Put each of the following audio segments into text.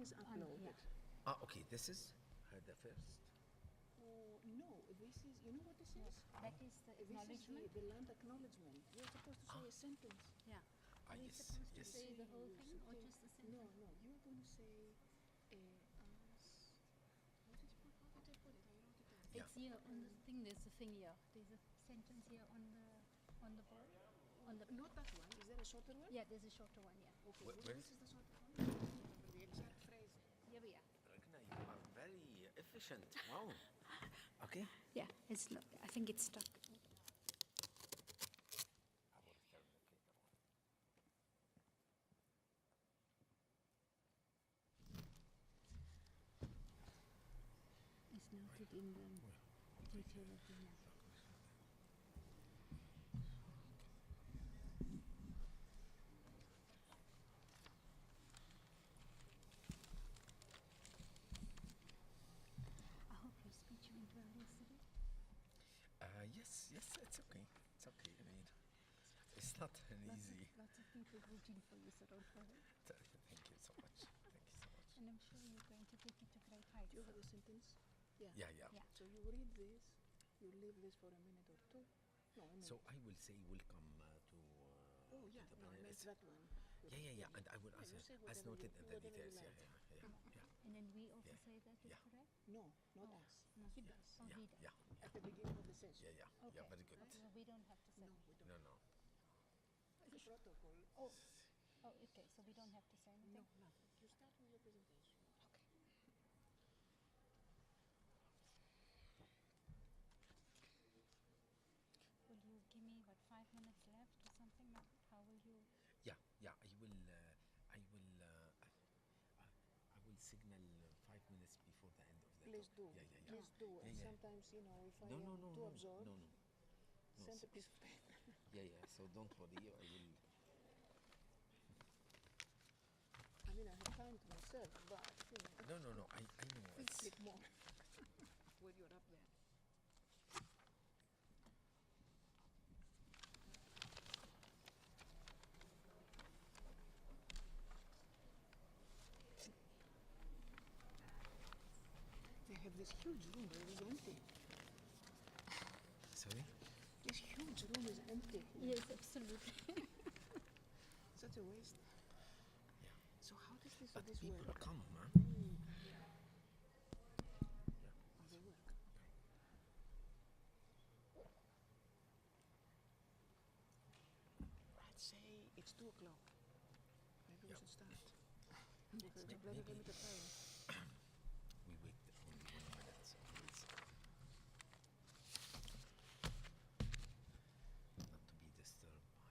is uploaded. Ah, okay, this is the first. Oh, no, this is, you know what this is? That is the This acknowledgement. is the land acknowledgement. You're supposed to say a sentence. Yeah. Ah, Are we yes, supposed to yes. say the whole thing or Something- just the sentence? No, no, you're going to say as, how did I put it? I wrote it down. Yeah. It's here on the thing. There's a thing here. There's a sentence here on the board. On the Not that one. Is there a shorter one? yeah. There's a shorter one. Yeah. Okay, Where this is- is the shorter one. The exact phrase. Here we are. Pragna, you are very efficient. Wow. Okay. Yeah. It's. I think it's stuck. I will turn the clicker on. It's noted in the detail of the map. I hope your speech went well yesterday. Yes, it's okay. It's okay. I mean, it's not an easy. Lots of people rooting for you, so don't worry. Thank you so much. Thank you so much. And I'm sure you're going to take it to great heights. Do you have a sentence? Yeah. Yeah. Yeah. So you read this, you leave this for a minute or two. No, a minute. So I will say welcome to. Oh, yeah, to the no, I panel. meant that one. Yeah. And I will Yeah, answer you say as whatever noted you- in the whatever you details. like. Yeah. And then we also Yeah. say that is Yeah. correct? No, not Oh, us. no. He does. Oh, he does. Yeah. At the beginning of the session. Yeah. Okay. Very good. No, we don't have to say. No, we don't. No. It's a protocol. Oh, okay. So we don't have to say anything. No, nothing. You start with your presentation. Will you give me 5 minutes left or something? Like that? How will you? Yeah. I will signal 5 minutes before the end of the Please talk. do. Yeah. Please do. And Yeah. sometimes, if I No, am no. too absorbed, No. send so- a piece of paper. Yeah. So don't worry. I will. I mean, I have time to myself, but, No. I know. please It's, speak more when you're up there. They have this huge room that is empty. sorry. This huge room is empty. Yes, absolutely. Such a waste. Yeah. So how does this But this people work? come, man. Oh, they work. Let's say it's 2 o'clock. Maybe we Yeah. should start. Because May- I'm very maybe- limited time. We wait only 1 minute, so please. Not to be disturbed by.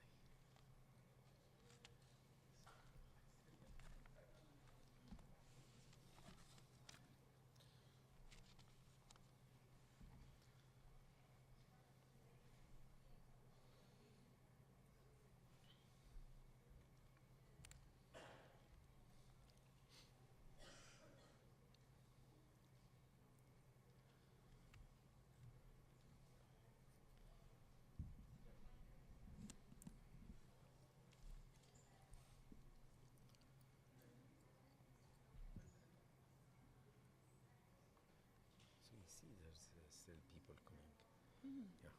So you see, there's still people coming. Yeah.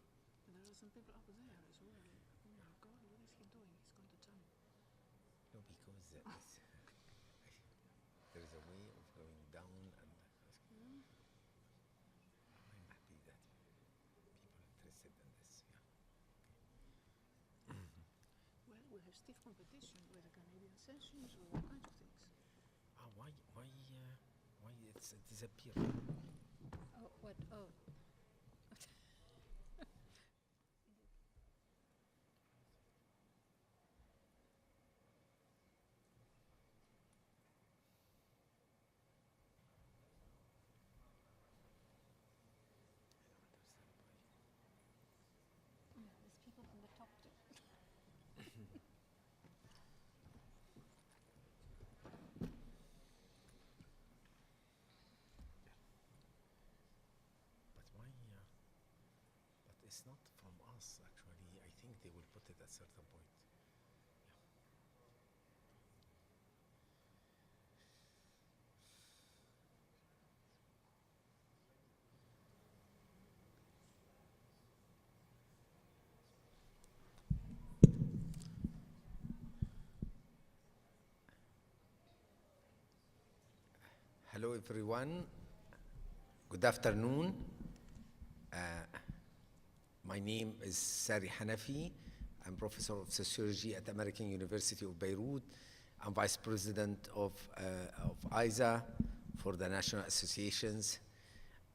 And there are some people up there as well. Oh my God, what is he doing? He's going to jump. No, because there is a way of going down, and I'm happy that people are interested in this. Yeah. Well, we have stiff competition with the Canadian sessions, with all kinds of things. Why it's disappeared? Oh, what? Oh. Yeah, there's people from the top too. But why? But it's not from us, actually. I think they will put it at a certain point. Yeah. everyone. Good afternoon. My name is Sari HANAFI. I'm professor of sociology at American University of Beirut. I'm vice president of ISA for the National Associations.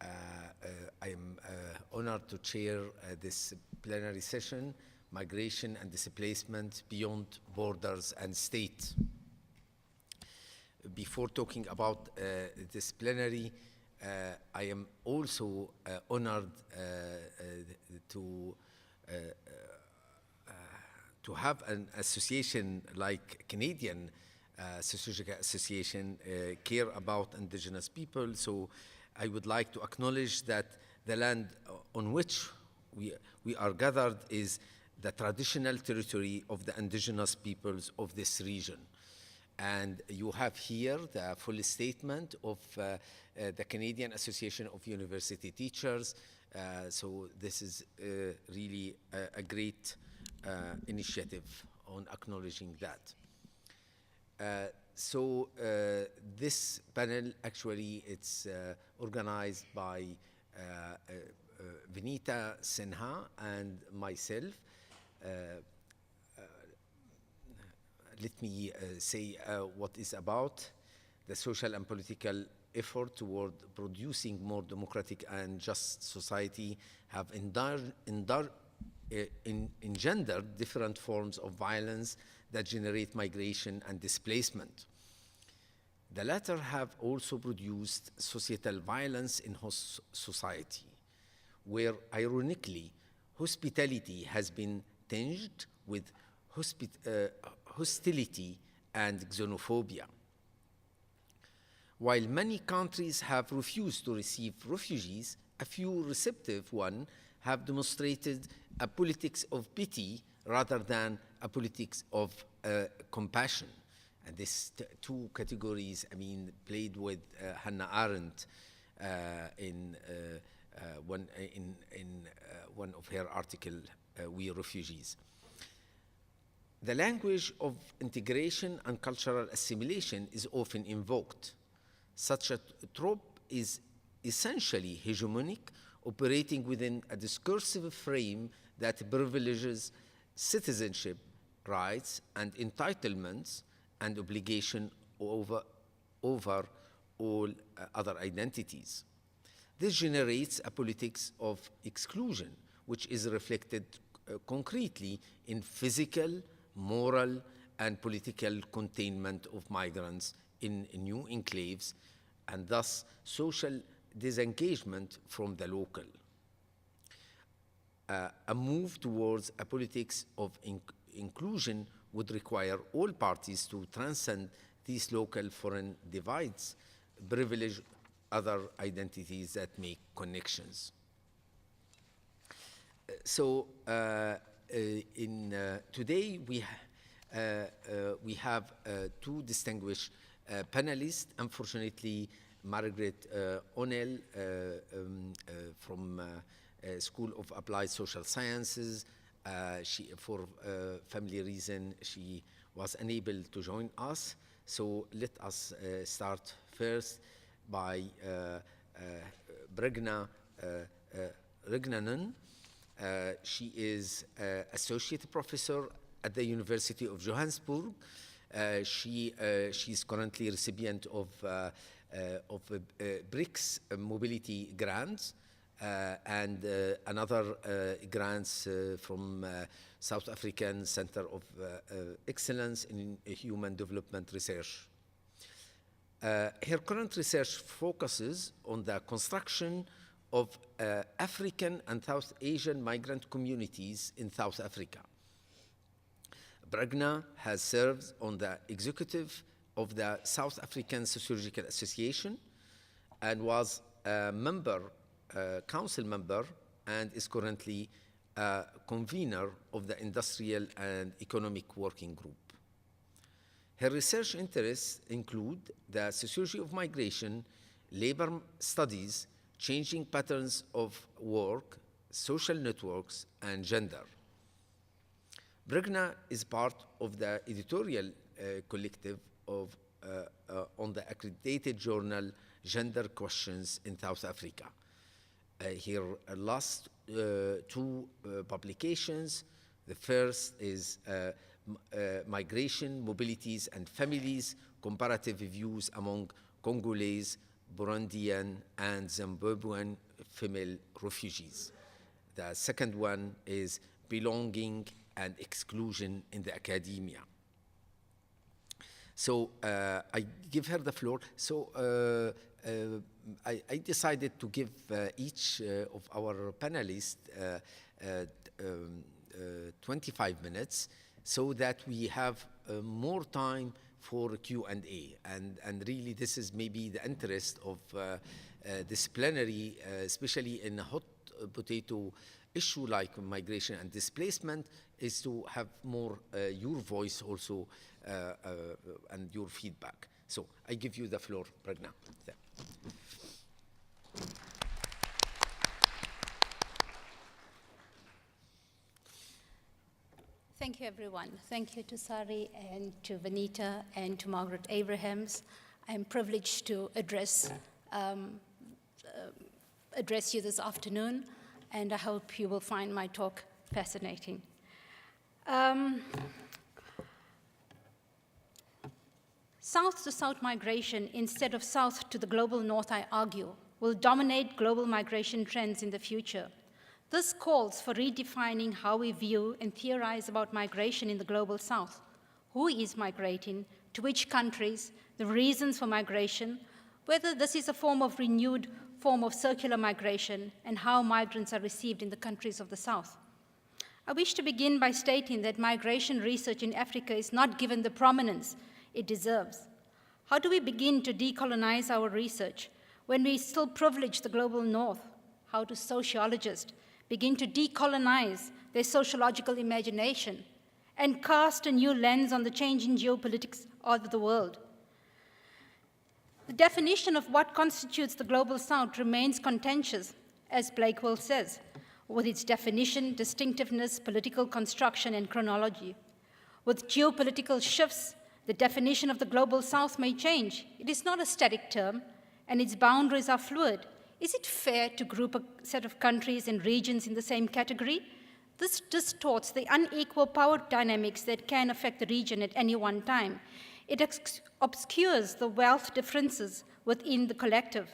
I am honored to chair this plenary session, Migration and Displacement Beyond Borders and State. Before talking about this plenary, I am also honored to have an association like Canadian Sociological Association care about indigenous people. So I would like to acknowledge that the land on which we are gathered is the traditional territory of the indigenous peoples of this region. And you have here the full statement of the Canadian Association of University Teachers. So this is really a great initiative on acknowledging that. So this panel, actually, it's organized by Vineeta, SINHA, and myself. Let me say what is about the social and political effort toward producing more democratic and just society have engendered different forms of violence that generate migration and displacement. The latter have also produced societal violence in host society, where ironically, hospitality has been tinged with hostility and xenophobia. While many countries have refused to receive refugees, a few receptive ones have demonstrated a politics of pity rather than a politics of compassion. And these two categories, I mean, played with Hannah Arendt in one of her articles, We Refugees. The language of integration and cultural assimilation is often invoked. Such a trope is essentially hegemonic, operating within a discursive frame that privileges citizenship, rights, and entitlements and obligation over all other identities. This generates a politics of exclusion, which is reflected concretely in physical, moral, and political containment of migrants in new enclaves, and thus social disengagement from the local. A move towards a politics of inclusion would require all parties to transcend these local foreign divides, privilege other identities that make connections. So today we have two distinguished panelists. Unfortunately, Margaret O'Neill from School of Applied Social Sciences, for family reason, she was unable to join us. So let us start first by Pragna RUGUNANAN. She is associate professor at the University of Johannesburg. She is currently recipient of BRICS mobility grants and another grants from South African Center of Excellence in Human Development Research. Her current research focuses on the construction of African and South Asian migrant communities in South Africa. Pragna has served on the executive of the South African Sociological Association and was a council member, and is currently a convener of the Industrial and Economic Working Group. Her research interests include the sociology of migration, labor studies, changing patterns of work, social networks, and gender. Pragna is part of the editorial collective of on the accredited journal Gender Questions in South Africa. Here last two publications. The first is Migration, Mobilities and Families, Comparative Views Among Congolese, Burundian and Zimbabwean Female Refugees. The second one is Belonging and Exclusion in the Academia. So I give her the floor. So I decided to give each of our panelists 25 minutes so that we have more time for Q&A. And really this is maybe the interest of this plenary, especially in a hot potato issue like migration and displacement, is to have more your voice also and your feedback. So I give you the floor, Pragna. Yeah. Thank you, everyone. Thank you to Sari and to Vineeta and to Margaret Abrahams. I'm privileged to address you this afternoon, and I hope you will find my talk fascinating. South-to-south migration instead of south to the global north, I argue, will dominate global migration trends in the future. This calls for redefining how we view and theorize about migration in the global south. Who is migrating, to which countries, the reasons for migration, whether this is a renewed form of circular migration, and how migrants are received in the countries of the south. I wish to begin by stating that migration research in Africa is not given the prominence it deserves. How do we begin to decolonize our research when we still privilege the global north? How do sociologists begin to decolonize their sociological imagination and cast a new lens on the changing geopolitics of the world? The definition of what constitutes the global south remains contentious, as Blakewell says, with its definition, distinctiveness, political construction, and chronology. With geopolitical shifts, the definition of the global south may change. It is not a static term, and its boundaries are fluid. Is it fair to group a set of countries and regions in the same category? This distorts the unequal power dynamics that can affect the region at any one time. It obscures the wealth differences within the collective.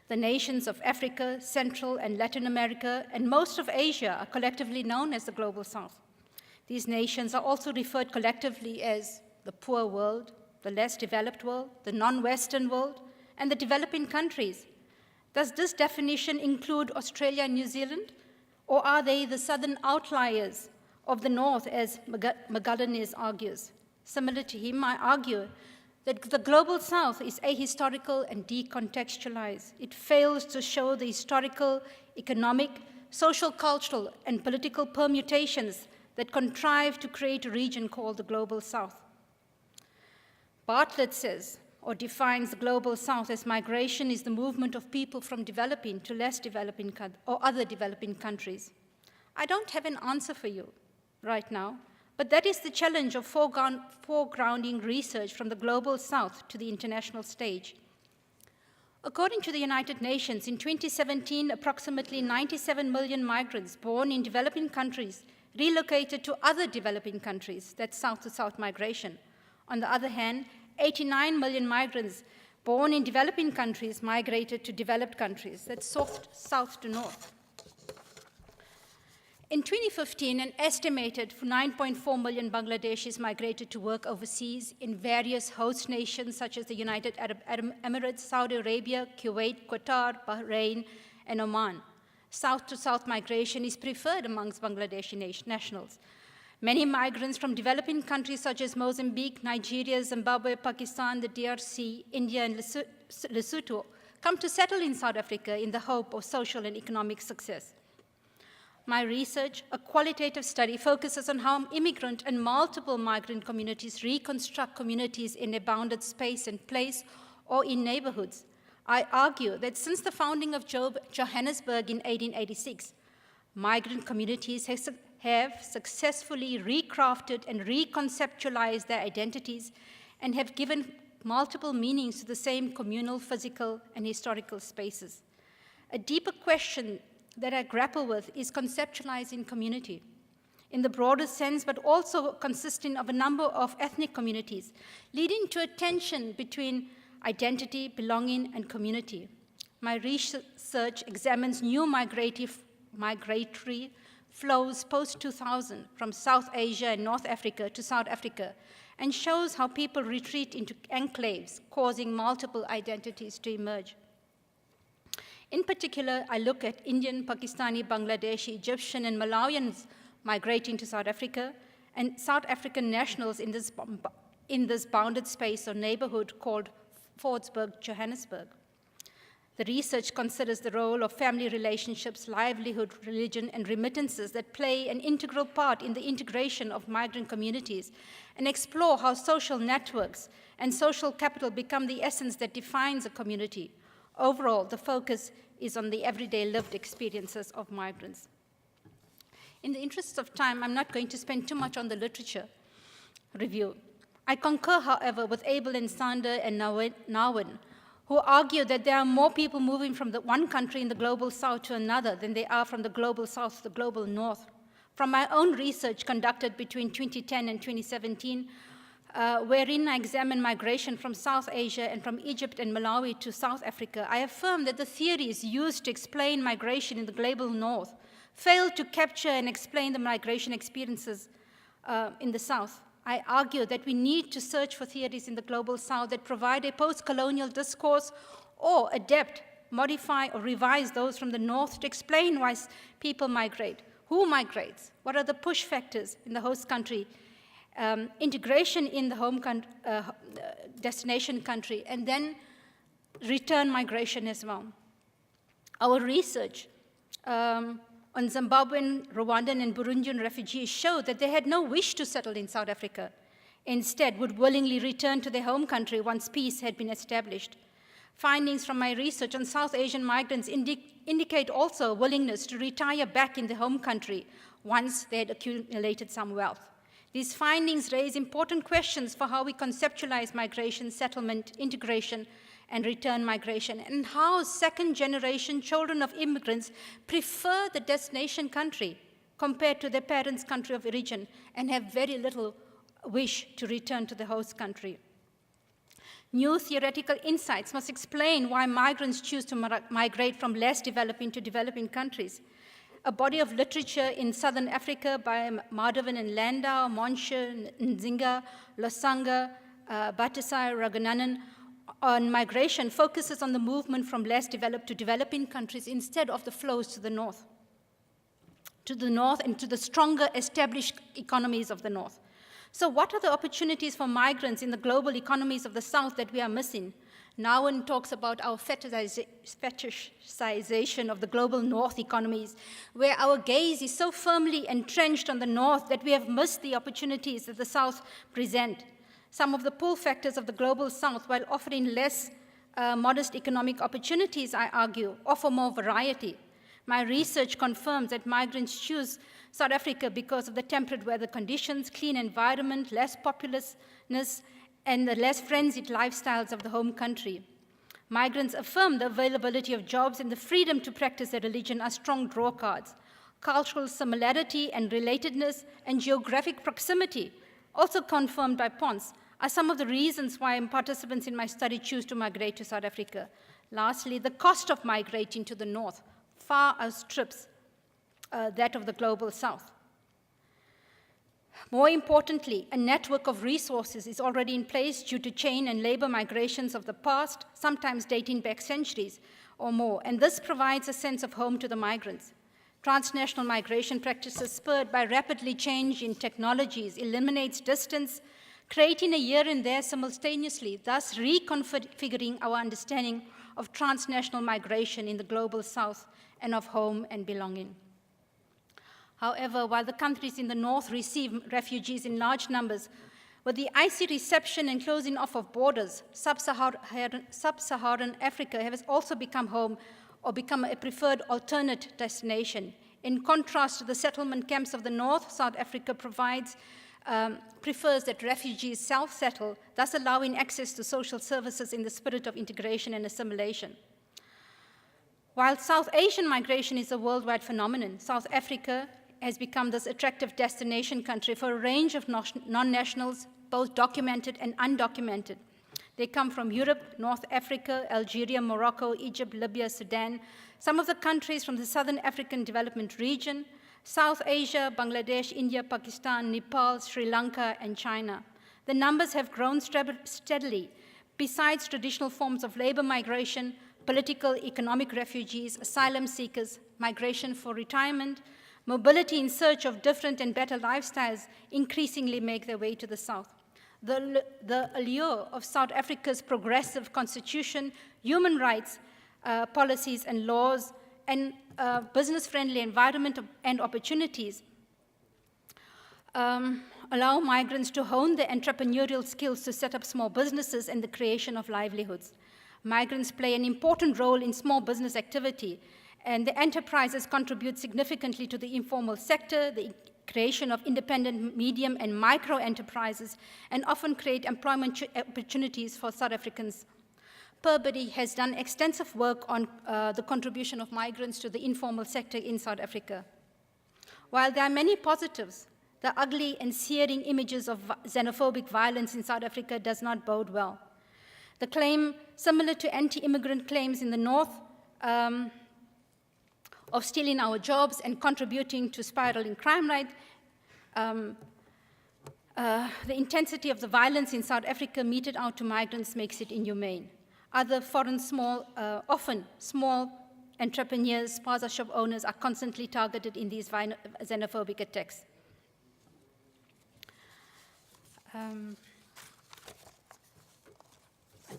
The nations of Africa, Central and Latin America, and most of Asia are collectively known as the Global South. These nations are also referred collectively as the poor world, the less developed world, the non-Western world, and the developing countries. Does this definition include Australia and New Zealand, or are they the southern outliers of the North, as Magalhaes argues? Similar to him, I argue that the Global South is ahistorical and decontextualized. It fails to show the historical, economic, social, cultural, and political permutations that contrive to create a region called the Global South. Bartlett says, or defines the Global South as migration is the movement of people from developing to less developing or other developing countries. I don't have an answer for you right now, but that is the challenge of foregrounding research from the Global South to the international stage. According to the United Nations, in 2017, approximately 97 million migrants born in developing countries relocated to other developing countries. That's south-to-south migration. On the other hand, 89 million migrants born in developing countries migrated to developed countries. That's soft south to north. In 2015, an estimated 9.4 million Bangladeshis migrated to work overseas in various host nations such as the United Arab Emirates, Saudi Arabia, Kuwait, Qatar, Bahrain, and Oman. South-to-south migration is preferred amongst Bangladeshi nationals. Many migrants from developing countries such as Mozambique, Nigeria, Zimbabwe, Pakistan, the DRC, India, and Lesotho come to settle in South Africa in the hope of social and economic success. My research, a qualitative study, focuses on how immigrant and multiple migrant communities reconstruct communities in a bounded space and place or in neighborhoods. I argue that since the founding of Johannesburg in 1886, migrant communities have successfully recrafted and reconceptualized their identities and have given multiple meanings to the same communal, physical, and historical spaces. A deeper question that I grapple with is conceptualizing community in the broader sense, but also consisting of a number of ethnic communities, leading to a tension between identity, belonging, and community. My research examines new migratory flows post-2000 from South Asia and North Africa to South Africa, and shows how people retreat into enclaves, causing multiple identities to emerge. In particular, I look at Indian, Pakistani, Bangladeshi, Egyptian, and Malawians migrating to South Africa, and South African nationals in this bounded space or neighborhood called Fordsburg, Johannesburg. The research considers the role of family relationships, livelihood, religion, and remittances that play an integral part in the integration of migrant communities, and explore how social networks and social capital become the essence that defines a community. Overall, the focus is on the everyday lived experiences of migrants. In the interest of time, I'm not going to spend too much on the literature review. I concur, however, with Abel and Sander and Nawin, who argue that there are more people moving from the one country in the global south to another than they are from the global south to the global north. From my own research conducted between 2010 and 2017, wherein I examined migration from South Asia and from Egypt and Malawi to South Africa, I affirm that the theories used to explain migration in the global north failed to capture and explain the migration experiences in the south. I argue that we need to search for theories in the global south that provide a post-colonial discourse or adapt, modify, or revise those from the north to explain why people migrate, who migrates, what are the push factors in the host country, integration in the home destination country, and then return migration as well. Our research on Zimbabwean, Rwandan, and Burundian refugees showed that they had no wish to settle in South Africa. Instead, would willingly return to their home country once peace had been established. Findings from my research on South Asian migrants indicate also a willingness to retire back in their home country once they had accumulated some wealth. These findings raise important questions for how we conceptualize migration, settlement, integration, and return migration, and how second-generation children of immigrants prefer the destination country compared to their parents' country of origin and have very little wish to return to the host country. New theoretical insights must explain why migrants choose to migrate from less developing to developing countries. A body of literature in Southern Africa by Madhavan and Landau, Monshe, Nzinga, Losanga, Batasai, RUGUNANAN on migration focuses on the movement from less developed to developing countries instead of the flows to the north and to the stronger established economies of the north. So what are the opportunities for migrants in the global economies of the south that we are missing? Nawin talks about our fetishization of the global north economies, where our gaze is so firmly entrenched on the north that we have missed the opportunities that the south present. Some of the pull factors of the global south, while offering less modest economic opportunities, I argue, offer more variety. My research confirms that migrants choose South Africa because of the temperate weather conditions, clean environment, less populousness, and the less frenzied lifestyles of the home country. Migrants affirm the availability of jobs and the freedom to practice their religion are strong draw cards. Cultural similarity and relatedness and geographic proximity, also confirmed by Pons, are some of the reasons why participants in my study choose to migrate to South Africa. Lastly, the cost of migrating to the north far outstrips that of the global south. More importantly, a network of resources is already in place due to chain and labor migrations of the past, sometimes dating back centuries or more, and this provides a sense of home to the migrants. Transnational migration practices spurred by rapidly changing technologies eliminates distance, creating a here and there simultaneously, thus reconfiguring our understanding of transnational migration in the global south and of home and belonging. However, while the countries in the north receive refugees in large numbers, with the icy reception and closing off of borders, sub-Saharan Africa has also become home or become a preferred alternate destination. In contrast to the settlement camps of the north, South Africa provides prefers that refugees self-settle, thus allowing access to social services in the spirit of integration and assimilation. While South Asian migration is a worldwide phenomenon, South Africa has become this attractive destination country for a range of non-nationals, both documented and undocumented. They come from Europe, North Africa, Algeria, Morocco, Egypt, Libya, Sudan, some of the countries from the Southern African Development Region, South Asia, Bangladesh, India, Pakistan, Nepal, Sri Lanka, and China. The numbers have grown steadily. Besides traditional forms of labor migration, political, economic refugees, asylum seekers, migration for retirement, mobility in search of different and better lifestyles increasingly make their way to the South. The allure of South Africa's progressive constitution, human rights policies and laws, and business-friendly environment and opportunities allow migrants to hone their entrepreneurial skills to set up small businesses and the creation of livelihoods. Migrants play an important role in small business activity, and the enterprises contribute significantly to the informal sector, the creation of independent medium and micro enterprises, and often create employment opportunities for South Africans. Precarity has done extensive work on the contribution of migrants to the informal sector in South Africa. While there are many positives, the ugly and searing images of xenophobic violence in South Africa does not bode well. The claim, similar to anti-immigrant claims in the North, of stealing our jobs and contributing to spiraling crime rate, the intensity of the violence in South Africa meted out to migrants makes it inhumane. Other foreign often small entrepreneurs, spaza shop owners are constantly targeted in these xenophobic attacks. I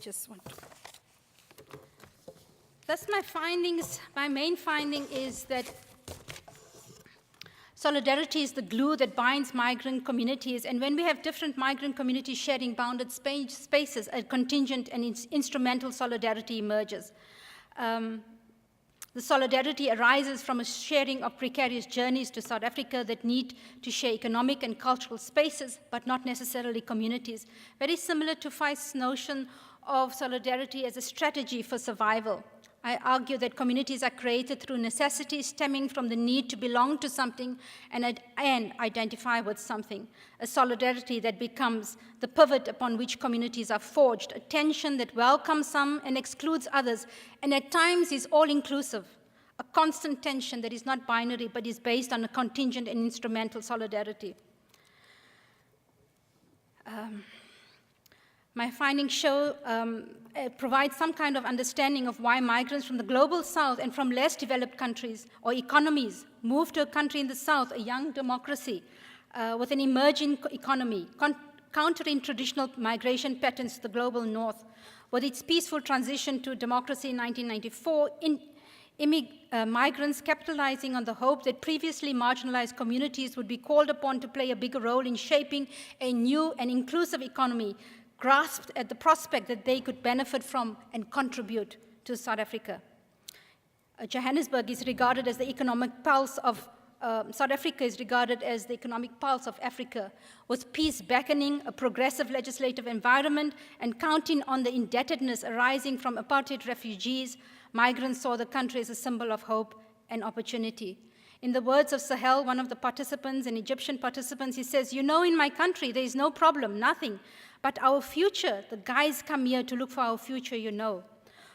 just want to... Thus, my main finding is that solidarity is the glue that binds migrant communities, and when we have different migrant communities sharing bounded spaces, a contingent and instrumental solidarity emerges. The solidarity arises from a sharing of precarious journeys to South Africa that need to share economic and cultural spaces, but not necessarily communities. Very similar to Feist's notion of solidarity as a strategy for survival. I argue that communities are created through necessity stemming from the need to belong to something and identify with something, a solidarity that becomes the pivot upon which communities are forged, a tension that welcomes some and excludes others, and at times is all-inclusive, a constant tension that is not binary but is based on a contingent and instrumental solidarity. My findings provide some kind of understanding of why migrants from the global South and from less developed countries or economies move to a country in the South, a young democracy with an emerging economy, countering traditional migration patterns to the global North. With its peaceful transition to democracy in 1994, migrants capitalizing on the hope that previously marginalized communities would be called upon to play a bigger role in shaping a new and inclusive economy, grasped at the prospect that they could benefit from and contribute to South Africa. Johannesburg is regarded as the economic pulse of, South Africa is regarded as the economic pulse of Africa, with peace beckoning, a progressive legislative environment, and counting on the indebtedness arising from apartheid refugees, migrants saw the country as a symbol of hope and opportunity. In the words of Sahel, one of the participants, an Egyptian participant, he says, "You know, in my country, there is no problem, nothing. But our future, the guys come here to look for our future, you know."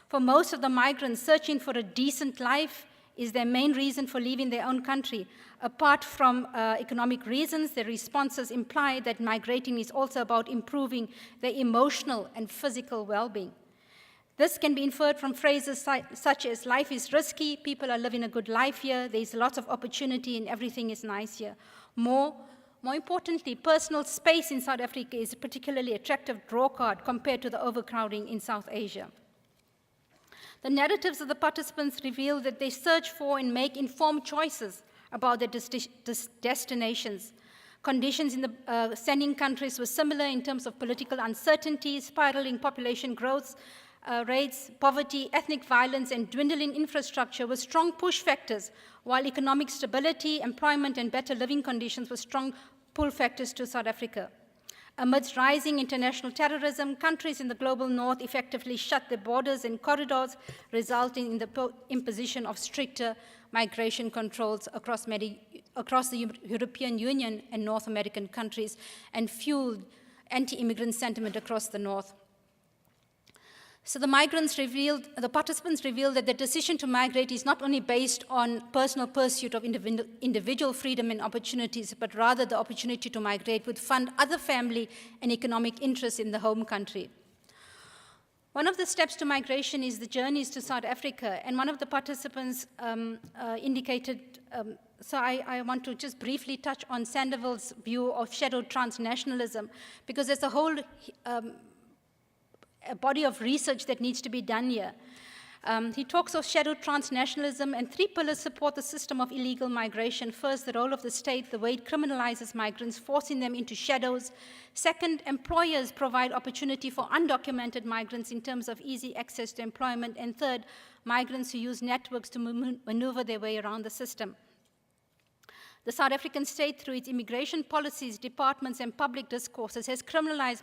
For most of the migrants, searching for a decent life is their main reason for leaving their own country. Apart from economic reasons, their responses imply that migrating is also about improving their emotional and physical well-being. This can be inferred from phrases such as, "Life is risky, people are living a good life here, there's lots of opportunity and everything is nice here." More importantly, personal space in South Africa is a particularly attractive drawcard compared to the overcrowding in South Asia. The narratives of the participants reveal that they search for and make informed choices about their destinations. Conditions in the sending countries were similar in terms of political uncertainty, spiraling population growth rates, poverty, ethnic violence, and dwindling infrastructure were strong push factors, while economic stability, employment, and better living conditions were strong pull factors to South Africa. Amidst rising international terrorism, countries in the global north effectively shut their borders and corridors, resulting in the imposition of stricter migration controls across the European Union and North American countries, and fueled anti-immigrant sentiment across the north. So the participants revealed that the decision to migrate is not only based on personal pursuit of individual freedom and opportunities, but rather the opportunity to migrate would fund other family and economic interests in the home country. One of the steps to migration is the journeys to South Africa, and one of the participants indicated, so I want to just briefly touch on Sandoval's view of shadow transnationalism, because there's a whole a body of research that needs to be done here. He talks of shadow transnationalism, and 3 pillars support the system of illegal migration. First, the role of the state, the way it criminalizes migrants, forcing them into shadows. Second, employers provide opportunity for undocumented migrants in terms of easy access to employment. And third, migrants who use networks to maneuver their way around the system. The South African state, through its immigration policies, departments, and public discourses, has criminalized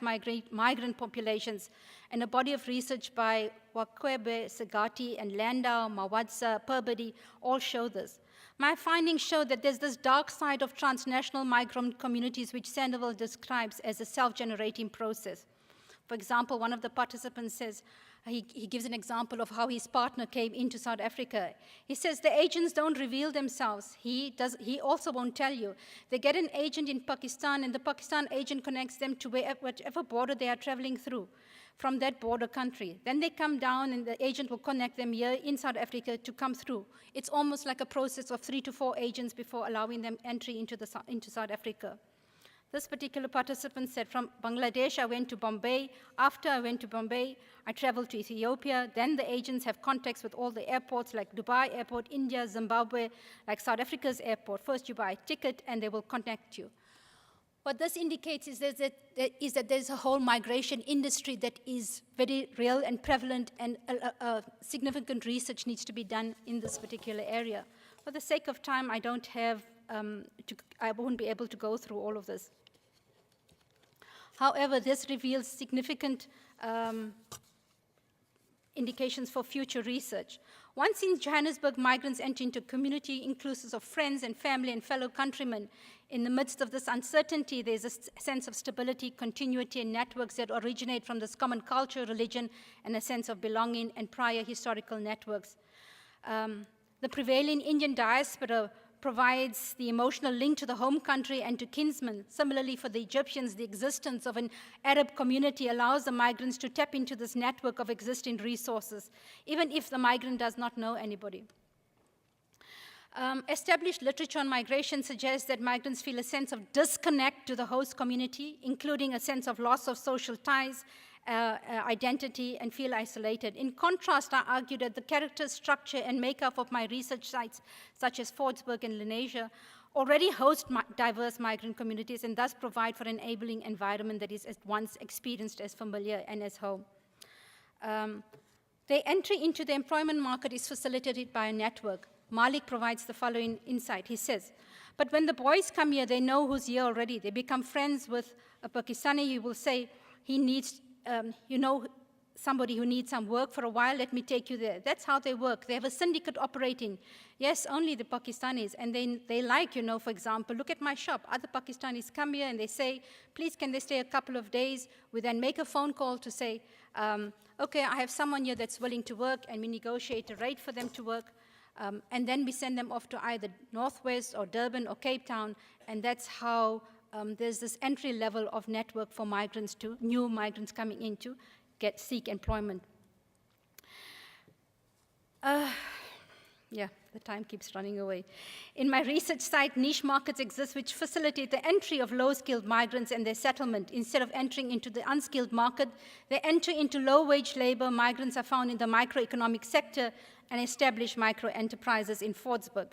migrant populations, and a body of research by Wakwebe, Segati, and Landau, Mawadza, Perbody all show this. My findings show that there's this dark side of transnational migrant communities which Sandoval describes as a self-generating process. For example, one of the participants says, he gives an example of how his partner came into South Africa. He says the agents don't reveal themselves. He also won't tell you. They get an agent in Pakistan, and the Pakistan agent connects them to whichever border they are traveling through from that border country. Then they come down, and the agent will connect them here in South Africa to come through. It's almost like a process of 3 to 4 agents before allowing them entry into South Africa. This particular participant said, from Bangladesh, I went to Bombay. After I went to Bombay, I traveled to Ethiopia. Then the agents have contacts with all the airports, like Dubai Airport, India, Zimbabwe, like South Africa's airport. First you buy a ticket, and they will connect you. What this indicates is that there's a whole migration industry that is very real and prevalent, and significant research needs to be done in this particular area. For the sake of time, I don't have I won't be able to go through all of this. However, this reveals significant indications for future research. Once in Johannesburg, migrants enter into a community inclusive of friends and family and fellow countrymen. In the midst of this uncertainty, there's a sense of stability, continuity, and networks that originate from this common culture, religion, and a sense of belonging and prior historical networks. The prevailing Indian diaspora provides the emotional link to the home country and to kinsmen. Similarly, for the Egyptians, the existence of an Arab community allows the migrants to tap into this network of existing resources, even if the migrant does not know anybody. Established literature on migration suggests that migrants feel a sense of disconnect to the host community, including a sense of loss of social ties, identity, and feel isolated. In contrast, I argue that the character, structure, and makeup of my research sites, such as Fordsburg and Lenasia, already host diverse migrant communities and thus provide for an enabling environment that is at once experienced as familiar and as home. Their entry into the employment market is facilitated by a network. Malik provides the following insight. He says, but when the boys come here, they know who's here already. They become friends with a Pakistani. You will say, he needs somebody who needs some work for a while, let me take you there. That's how they work. They have a syndicate operating. Yes, only the Pakistanis. And then they like, for example, look at my shop. Other Pakistanis come here and they say, please, can they stay a couple of days? We then make a phone call to say, okay, I have someone here that's willing to work, and we negotiate a rate for them to work. And then we send them off to either Northwest or Durban or Cape Town, and that's how there's this entry level of network for migrants, to new migrants coming in to seek employment. Yeah, the time keeps running away. In my research site, niche markets exist which facilitate the entry of low-skilled migrants and their settlement. Instead of entering into the unskilled market, they enter into low-wage labor. Migrants are found in the microeconomic sector and establish micro-enterprises in Fordsburg.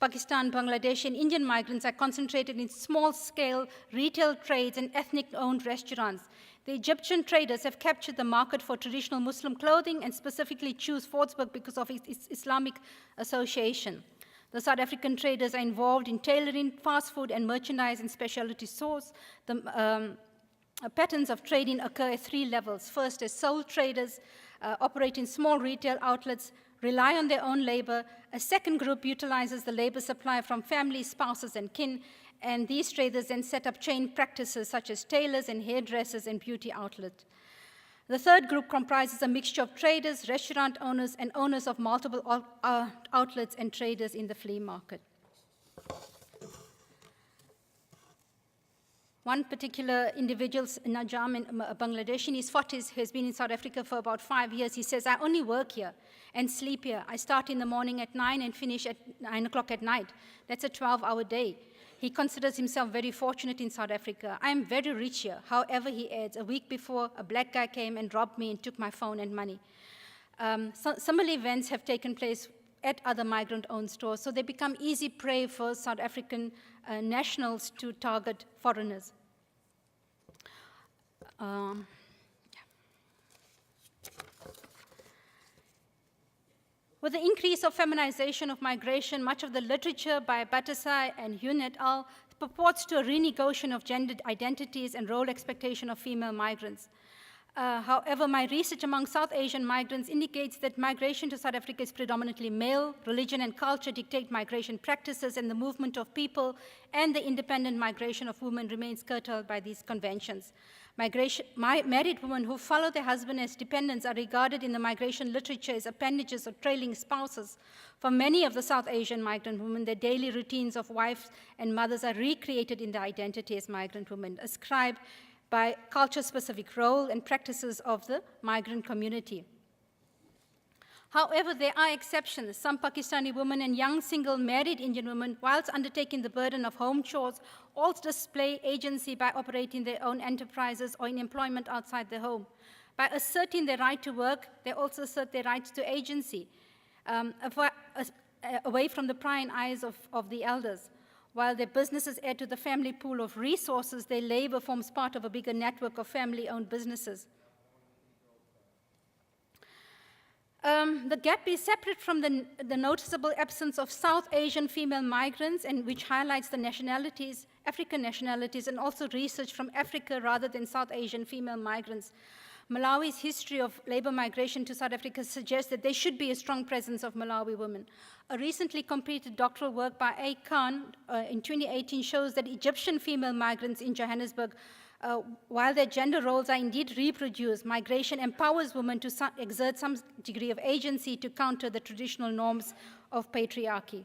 Pakistan, Bangladesh, and Indian migrants are concentrated in small-scale retail trades and ethnic-owned restaurants. The Egyptian traders have captured the market for traditional Muslim clothing and specifically choose Fordsburg because of its Islamic association. The South African traders are involved in tailoring, fast food and merchandise and specialty stores. The patterns of trading occur at 3 levels. First, as sole traders operate in small retail outlets, rely on their own labor. A second group utilizes the labor supply from families, spouses, and kin, and these traders then set up chain practices such as tailors and hairdressers and beauty outlets. The third group comprises a mixture of traders, restaurant owners, and owners of multiple outlets and traders in the flea market. One particular individual, Najam in Bangladesh, in his 40s, who has been in South Africa for about 5 years, he says, I only work here and sleep here. I start in the morning at 9 and finish at 9 o'clock at night. That's a 12-hour day. He considers himself very fortunate in South Africa. I am very rich here. However, he adds, a week before, a black guy came and robbed me and took my phone and money. Similar events have taken place at other migrant-owned stores, so they become easy prey for South African nationals to target foreigners. With the increase of feminization of migration, much of the literature by Batasai and Hyun et al. Purports to a renegotiation of gendered identities and role expectation of female migrants. However, my research among South Asian migrants indicates that migration to South Africa is predominantly male. Religion and culture dictate migration practices, and the movement of people and the independent migration of women remains curtailed by these conventions. Married women who follow their husband as dependents are regarded in the migration literature as appendages or trailing spouses. For many of the South Asian migrant women, their daily routines of wives and mothers are recreated in their identity as migrant women, ascribed by culture-specific role and practices of the migrant community. However, there are exceptions. Some Pakistani women and young single married Indian women, whilst undertaking the burden of home chores, also display agency by operating their own enterprises or in employment outside the home. By asserting their right to work, they also assert their rights to agency, away from the prying eyes of the elders. While their businesses add to the family pool of resources, their labor forms part of a bigger network of family-owned businesses. The gap is separate from the noticeable absence of South Asian female migrants, and which highlights the nationalities, African nationalities, and also research from Africa rather than South Asian female migrants. Malawi's history of labor migration to South Africa suggests that there should be a strong presence of Malawi women. A recently completed doctoral work by A. Khan in 2018 shows that Egyptian female migrants in Johannesburg, while their gender roles are indeed reproduced, migration empowers women to exert some degree of agency to counter the traditional norms of patriarchy.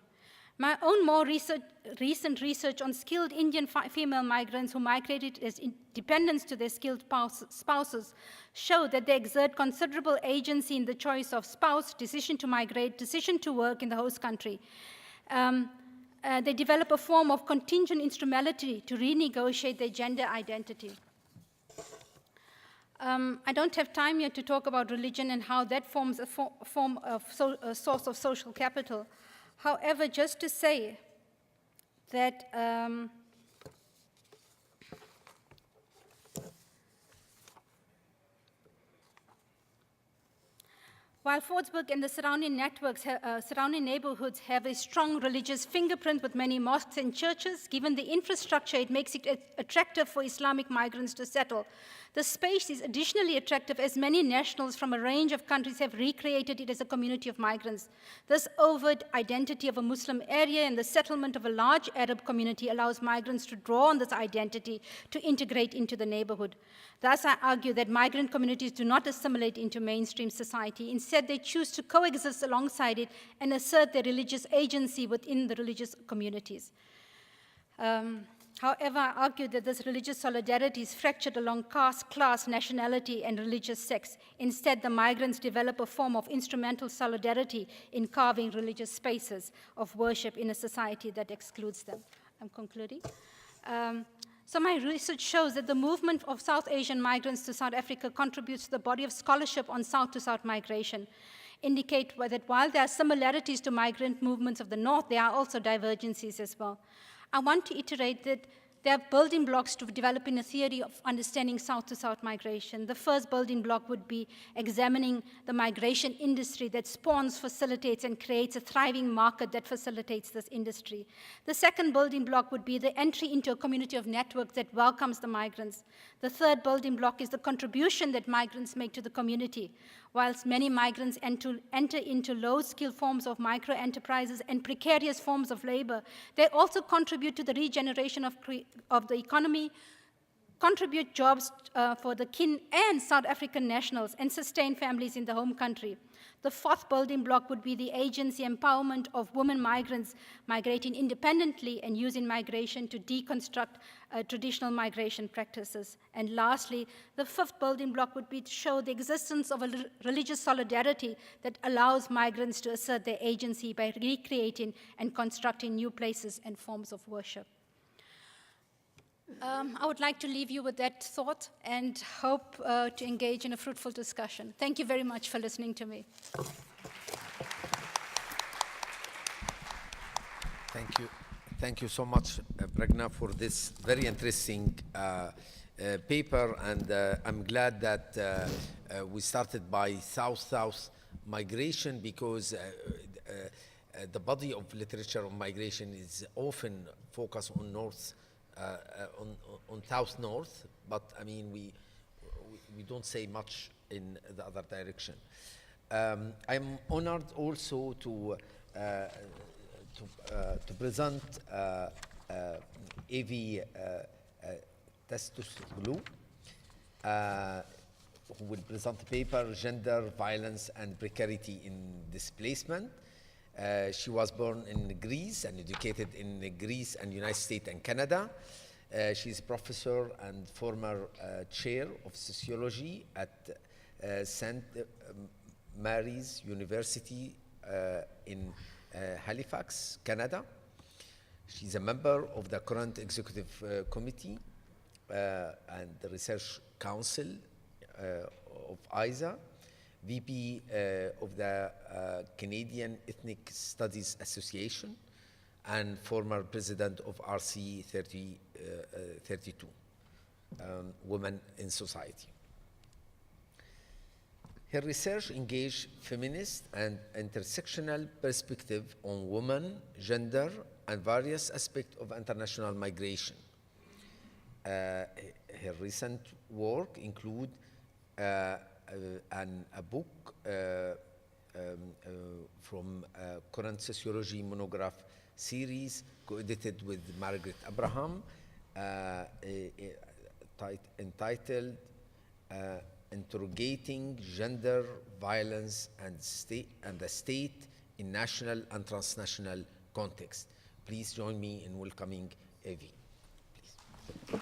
My own more recent research on skilled Indian female migrants who migrated as dependents to their skilled spouses show that they exert considerable agency in the choice of spouse, decision to migrate, decision to work in the host country. They develop a form of contingent instrumentality to renegotiate their gender identity. I don't have time yet to talk about religion and how that forms a source of social capital. However, just to say that while Fordsburg and the surrounding neighborhoods have a strong religious fingerprint with many mosques and churches, given the infrastructure, it makes it attractive for Islamic migrants to settle. The space is additionally attractive as many nationals from a range of countries have recreated it as a community of migrants. This overt identity of a Muslim area and the settlement of a large Arab community allows migrants to draw on this identity to integrate into the neighborhood. Thus, I argue that migrant communities do not assimilate into mainstream society. Instead, they choose to coexist alongside it and assert their religious agency within the religious communities. However, I argue that this religious solidarity is fractured along caste, class, nationality, and religious sects. Instead, the migrants develop a form of instrumental solidarity in carving religious spaces of worship in a society that excludes them. I'm concluding. So my research shows that the movement of South Asian migrants to South Africa contributes to the body of scholarship on South-to-South migration, indicate that while there are similarities to migrant movements of the North, there are also divergencies as well. I want to iterate that There are building blocks to developing a theory of understanding South-to-South migration. The first building block would be examining the migration industry that spawns, facilitates, and creates a thriving market that facilitates this industry. The second building block would be the entry into a community of networks that welcomes the migrants. The third building block is the contribution that migrants make to the community. Whilst many migrants enter into low-skilled forms of micro-enterprises and precarious forms of labor, they also contribute to the regeneration of the economy, contribute jobs for the kin and South African nationals, and sustain families in the home country. The fourth building block would be the agency empowerment of women migrants migrating independently and using migration to deconstruct traditional migration practices. And lastly, the fifth building block would be to show the existence of a religious solidarity that allows migrants to assert their agency by recreating and constructing new places and forms of worship. I would like to leave you with that thought and hope to engage in a fruitful discussion. Thank you very much for listening to me. Thank you. Thank you so much, Pragna, for this very interesting paper. And I'm glad that we started by South-South migration, because the body of literature on migration is often focused on North, on South-North, but I mean, we don't say much in the other direction. I'm honored also to present Avi TASTSOGLOU, who will present the paper, Gender, Violence, and Precarity in Displacement. She was born in Greece and educated in Greece and United States and Canada. She's a professor and former chair of sociology at St. Mary's University in Halifax, Canada. She's a member of the current executive committee and the research council of ISA, VP of the Canadian Ethnic Studies Association, and former president of RC 32, Women in Society. Her research engaged feminist and intersectional perspective on women, gender, and various aspects of international migration. Her recent work include a book from current sociology monograph series co-edited with Margaret Abraham, entitled Interrogating Gender, Violence, and the State in National and Transnational Context. Please join me in welcoming Avi. Please.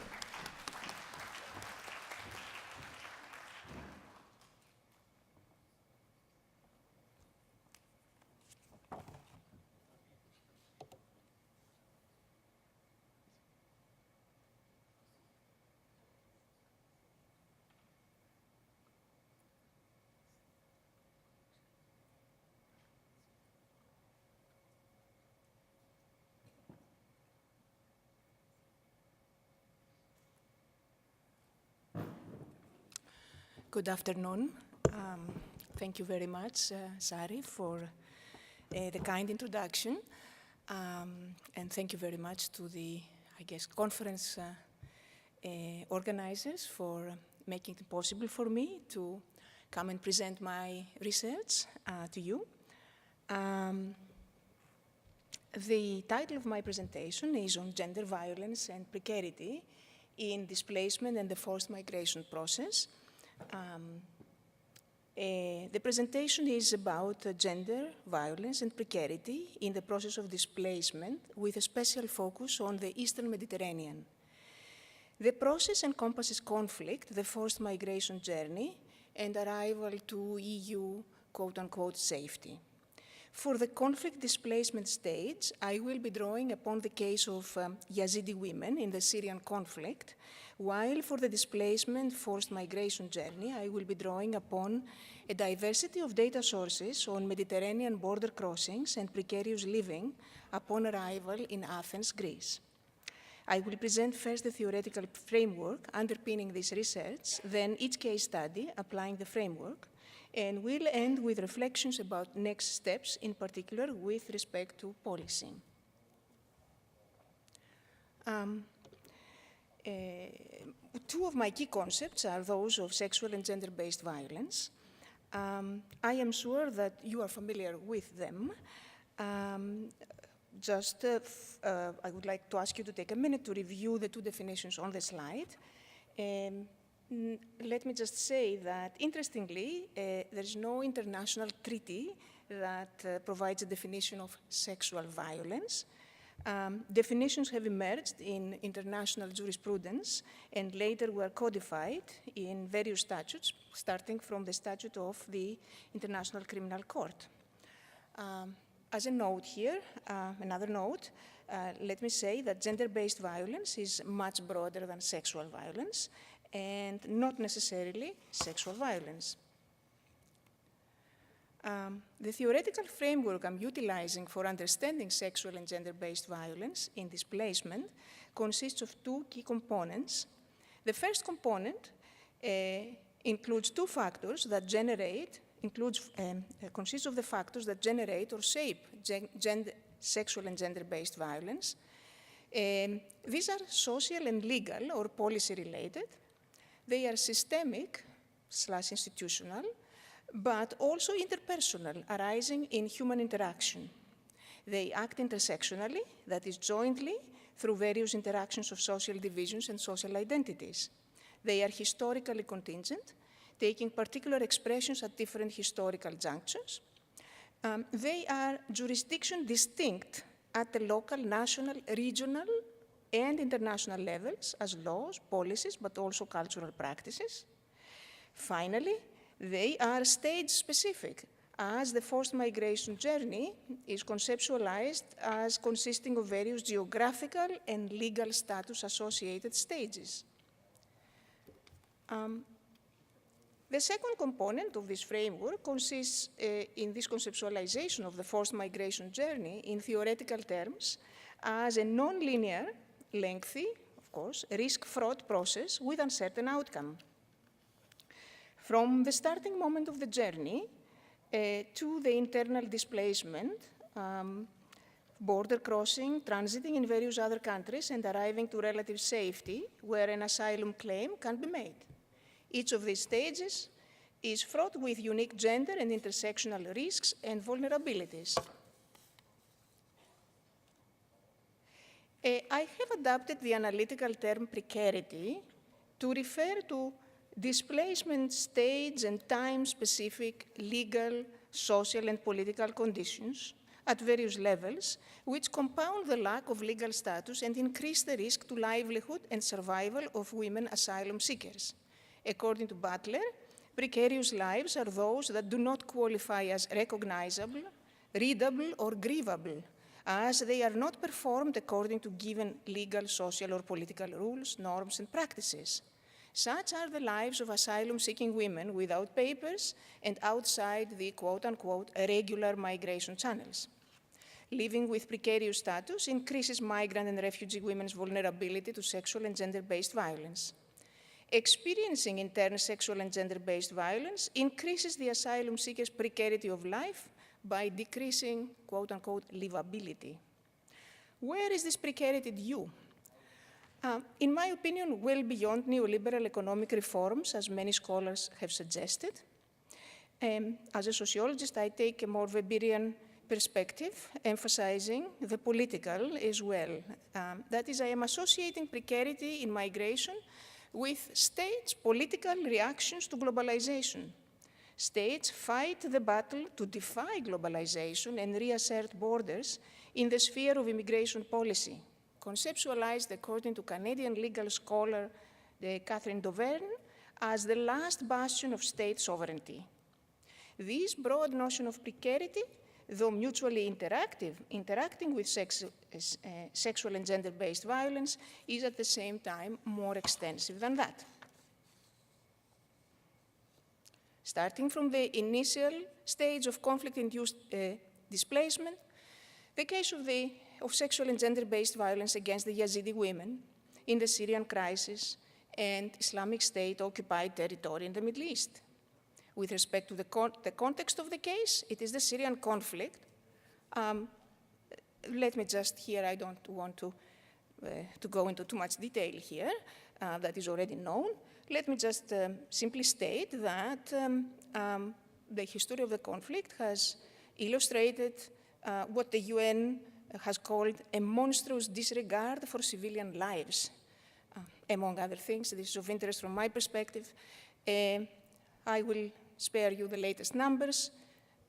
Good afternoon. Thank you very much, Sari, for the kind introduction. And thank you very much to the, conference organizers for making it possible for me to come and present my research to you. The title of my presentation is on gender violence and precarity in displacement and the forced migration process. The presentation is about gender, violence, and precarity in the process of displacement, with a special focus on the Eastern Mediterranean. The process encompasses conflict, the forced migration journey, and arrival to EU quote-unquote safety. For the conflict displacement stage, I will be drawing upon the case of Yazidi women in the Syrian conflict, while for the displacement forced migration journey, I will be drawing upon a diversity of data sources on Mediterranean border crossings and precarious living upon arrival in Athens, Greece. I will present first the theoretical framework underpinning this research, then each case study applying the framework, and we'll end with reflections about next steps, in particular with respect to policy. Two of my key concepts are those of sexual and gender-based violence. I am sure that you are familiar with them. I would like to ask you to take a minute to review the two definitions on the slide. Let me just say that, interestingly, there is no international treaty that provides a definition of sexual violence. Definitions have emerged in international jurisprudence and later were codified in various statutes, starting from the statute of the International Criminal Court. As a note here, another note, let me say that gender-based violence is much broader than sexual violence and not necessarily sexual violence. The theoretical framework I'm utilizing for understanding sexual and gender-based violence in displacement consists of two key components. The first component includes two factors that generate, consists of the factors that generate or shape sexual and gender-based violence. These are social and legal or policy-related. They are systemic/institutional, but also interpersonal, arising in human interaction. They act intersectionally, that is jointly, through various interactions of social divisions and social identities. They are historically contingent, taking particular expressions at different historical junctures. They are jurisdiction distinct at the local, national, regional, and international levels as laws, policies, but also cultural practices. Finally, they are stage-specific, as the forced migration journey is conceptualized as consisting of various geographical and legal status-associated stages. The second component of this framework consists in this conceptualization of the forced migration journey in theoretical terms as a non-linear, lengthy, of course, risk-fraught process with uncertain outcome. From the starting moment of the journey to the internal displacement, border crossing, transiting in various other countries, and arriving to relative safety where an asylum claim can be made. Each of these stages is fraught with unique gender and intersectional risks and vulnerabilities. I have adapted the analytical term precarity to refer to displacement stage and time-specific legal, social, and political conditions at various levels, which compound the lack of legal status and increase the risk to livelihood and survival of women asylum seekers. According to Butler, precarious lives are those that do not qualify as recognizable, readable, or grievable, as they are not performed according to given legal, social, or political rules, norms, and practices. Such are the lives of asylum-seeking women without papers and outside the quote-unquote regular migration channels. Living with precarious status increases migrant and refugee women's vulnerability to sexual and gender-based violence. Experiencing intense sexual and gender-based violence increases the asylum seeker's precarity of life by decreasing quote-unquote livability. Where is this precarity due? In my opinion, well beyond neoliberal economic reforms, as many scholars have suggested. As a sociologist, I take a more Weberian perspective, emphasizing the political as well. That is, I am associating precarity in migration with states' political reactions to globalization. States fight the battle to defy globalization and reassert borders in the sphere of immigration policy, conceptualized according to Canadian legal scholar Catherine Doverne as the last bastion of state sovereignty. This broad notion of precarity, though mutually interacting with sexual and gender-based violence, is at the same time more extensive than that. Starting from the initial stage of conflict-induced displacement, the case of the of sexual and gender-based violence against the Yazidi women in the Syrian crisis and Islamic State occupied territory in the Middle East. With respect to the context of the case, it is the Syrian conflict. Let me just here, I don't want to go into too much detail here, that is already known. Let me just simply state that the history of the conflict has illustrated what the UN has called a monstrous disregard for civilian lives. Among other things, this is of interest from my perspective. I will spare you the latest numbers.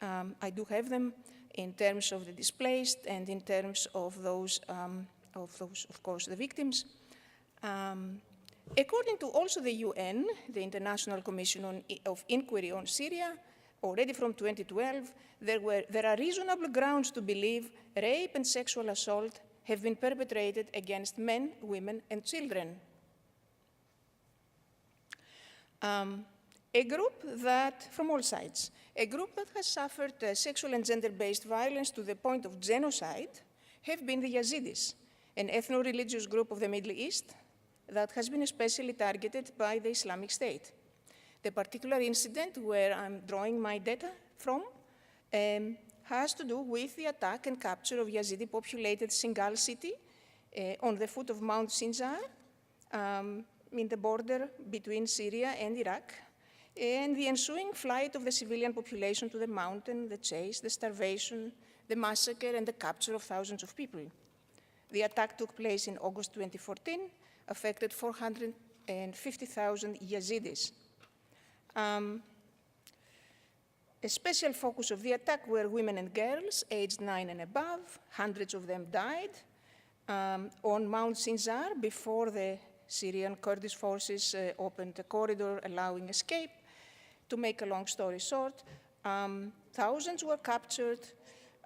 I do have them in terms of the displaced and in terms of those, of course, the victims. According to also the UN, the International Commission of Inquiry on Syria, already from 2012, there are reasonable grounds to believe rape and sexual assault have been perpetrated against men, women, and children. A group that, from all sides, a group that has suffered sexual and gender-based violence to the point of genocide have been the Yazidis, an ethno-religious group of the Middle East that has been especially targeted by the Islamic State. The particular incident where I'm drawing my data from has to do with the attack and capture of Yazidi-populated Singal city on the foot of Mount Sinjar in the border between Syria and Iraq, and the ensuing flight of the civilian population to the mountain, the chase, the starvation, the massacre, and the capture of thousands of people. The attack took place in August 2014, affected 450,000 Yazidis. A special focus of the attack were women and girls aged 9 and above. Hundreds of them died on Mount Sinjar before the Syrian Kurdish forces opened a corridor allowing escape. To make a long story short, thousands were captured,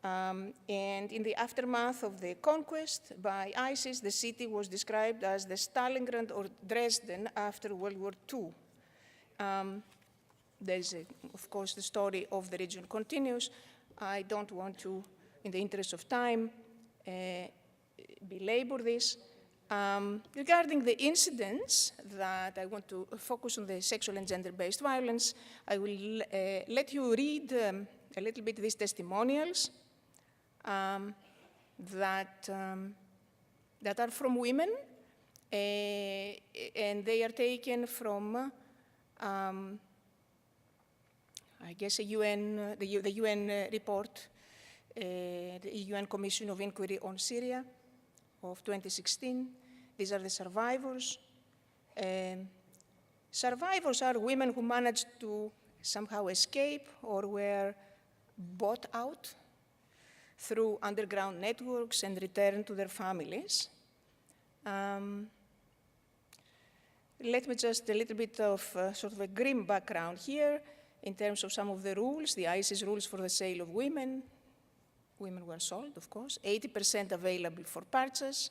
and in the aftermath of the conquest by ISIS, the city was described as the Stalingrad or Dresden after World War II. There's, of course, the story of the region continues. I don't want to, in the interest of time, belabor this. Regarding the incidents that I want to focus on the sexual and gender-based violence, I will let you read a little bit these testimonials that are from women, and they are taken from, I guess, the UN report, the UN Commission of Inquiry on Syria of 2016. These are the survivors. Survivors are women who managed to somehow escape or were bought out through underground networks and returned to their families. Let me just a little bit of sort of a grim background here in terms of some of the rules, the ISIS rules for the sale of women. Women were sold, of course, 80% available for purchase,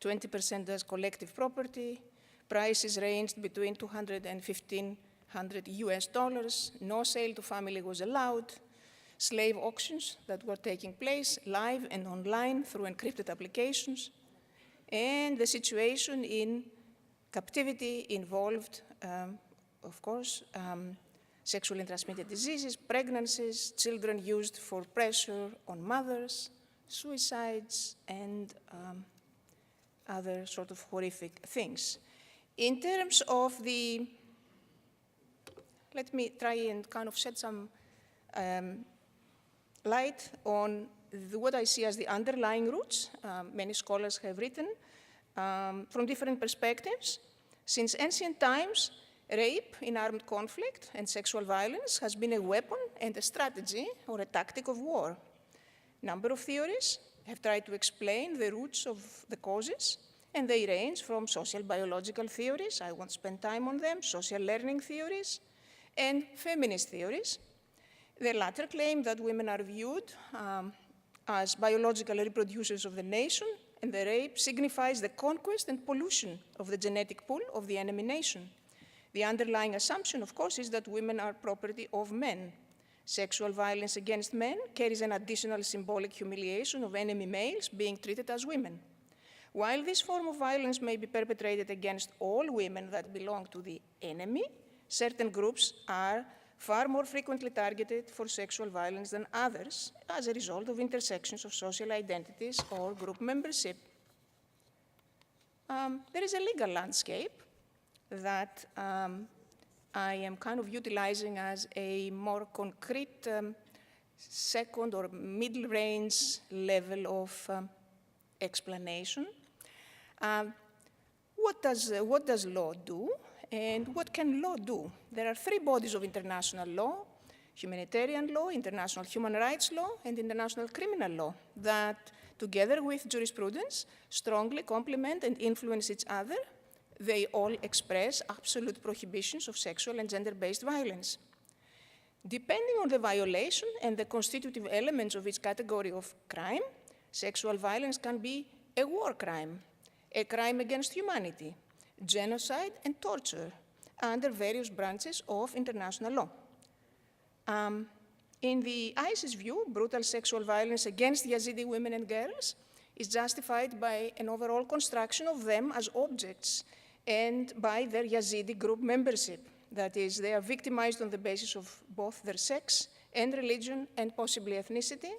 20% as collective property. Prices ranged between $200 and $1,500 US. No sale to family was allowed. Slave auctions that were taking place live and online through encrypted applications. And the situation in captivity involved, of course, sexually transmitted diseases, pregnancies, children used for pressure on mothers, suicides, and other sort of horrific things. In terms of the, let me try and kind of shed some light on what I see as the underlying roots. Many scholars have written from different perspectives. Since ancient times, rape in armed conflict and sexual violence has been a weapon and a strategy or a tactic of war. Number of theories have tried to explain the roots of the causes, and they range from social biological theories, I won't spend time on them, social learning theories, and feminist theories. The latter claim that women are viewed as biological reproducers of the nation, and the rape signifies the conquest and pollution of the genetic pool of the enemy nation. The underlying assumption, of course, is that women are property of men. Sexual violence against men carries an additional symbolic humiliation of enemy males being treated as women. While this form of violence may be perpetrated against all women that belong to the enemy, certain groups are far more frequently targeted for sexual violence than others as a result of intersections of social identities or group membership. There is a legal landscape that I am kind of utilizing as a more concrete second or middle range level of explanation. What does law do, and what can law do? There are three bodies of international law: humanitarian law, international human rights law, and international criminal law, that together with jurisprudence strongly complement and influence each other. They all express absolute prohibitions of sexual and gender-based violence. Depending on the violation and the constitutive elements of each category of crime, sexual violence can be a war crime, a crime against humanity, genocide, and torture under various branches of international law. In the ISIS view, brutal sexual violence against Yazidi women and girls is justified by an overall construction of them as objects and by their Yazidi group membership. That is, they are victimized on the basis of both their sex and religion and possibly ethnicity.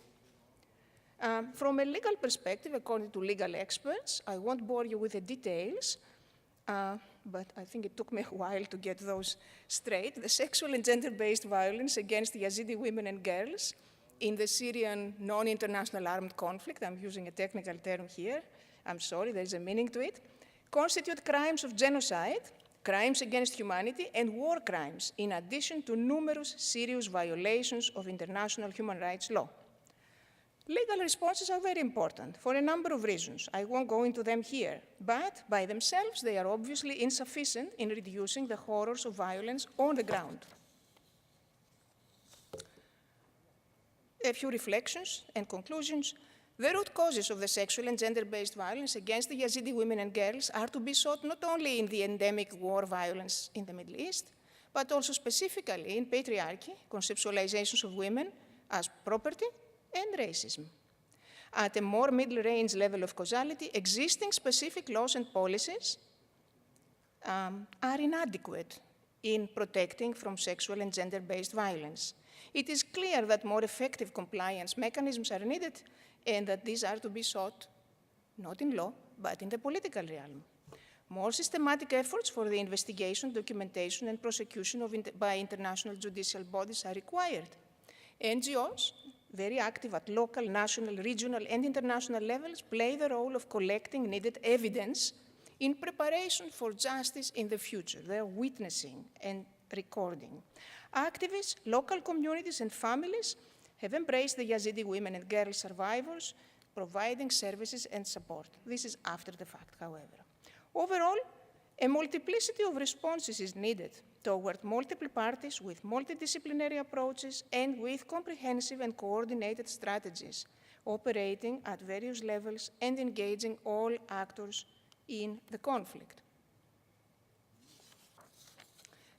From a legal perspective, according to legal experts, I won't bore you with the details, but I think it took me a while to get those straight. The sexual and gender-based violence against Yazidi women and girls in the Syrian non-international armed conflict, I'm using a technical term here, I'm sorry, there's a meaning to it, constitute crimes of genocide, crimes against humanity, and war crimes, in addition to numerous serious violations of international human rights law. Legal responses are very important for a number of reasons. I won't go into them here, but by themselves, they are obviously insufficient in reducing the horrors of violence on the ground. A few reflections and conclusions. The root causes of the sexual and gender-based violence against the Yazidi women and girls are to be sought not only in the endemic war violence in the Middle East, but also specifically in patriarchy, conceptualizations of women as property, and racism. At a more middle-range level of causality, existing specific laws and policies are inadequate in protecting from sexual and gender-based violence. It is clear that more effective compliance mechanisms are needed and that these are to be sought not in law, but in the political realm. More systematic efforts for the investigation, documentation, and prosecution by international judicial bodies are required. NGOs, very active at local, national, regional, and international levels, play the role of collecting needed evidence in preparation for justice in the future. They are witnessing and recording. Activists, local communities, and families have embraced the Yazidi women and girl survivors, providing services and support. This is after the fact, however. Overall, a multiplicity of responses is needed toward multiple parties with multidisciplinary approaches and with comprehensive and coordinated strategies, operating at various levels and engaging all actors in the conflict.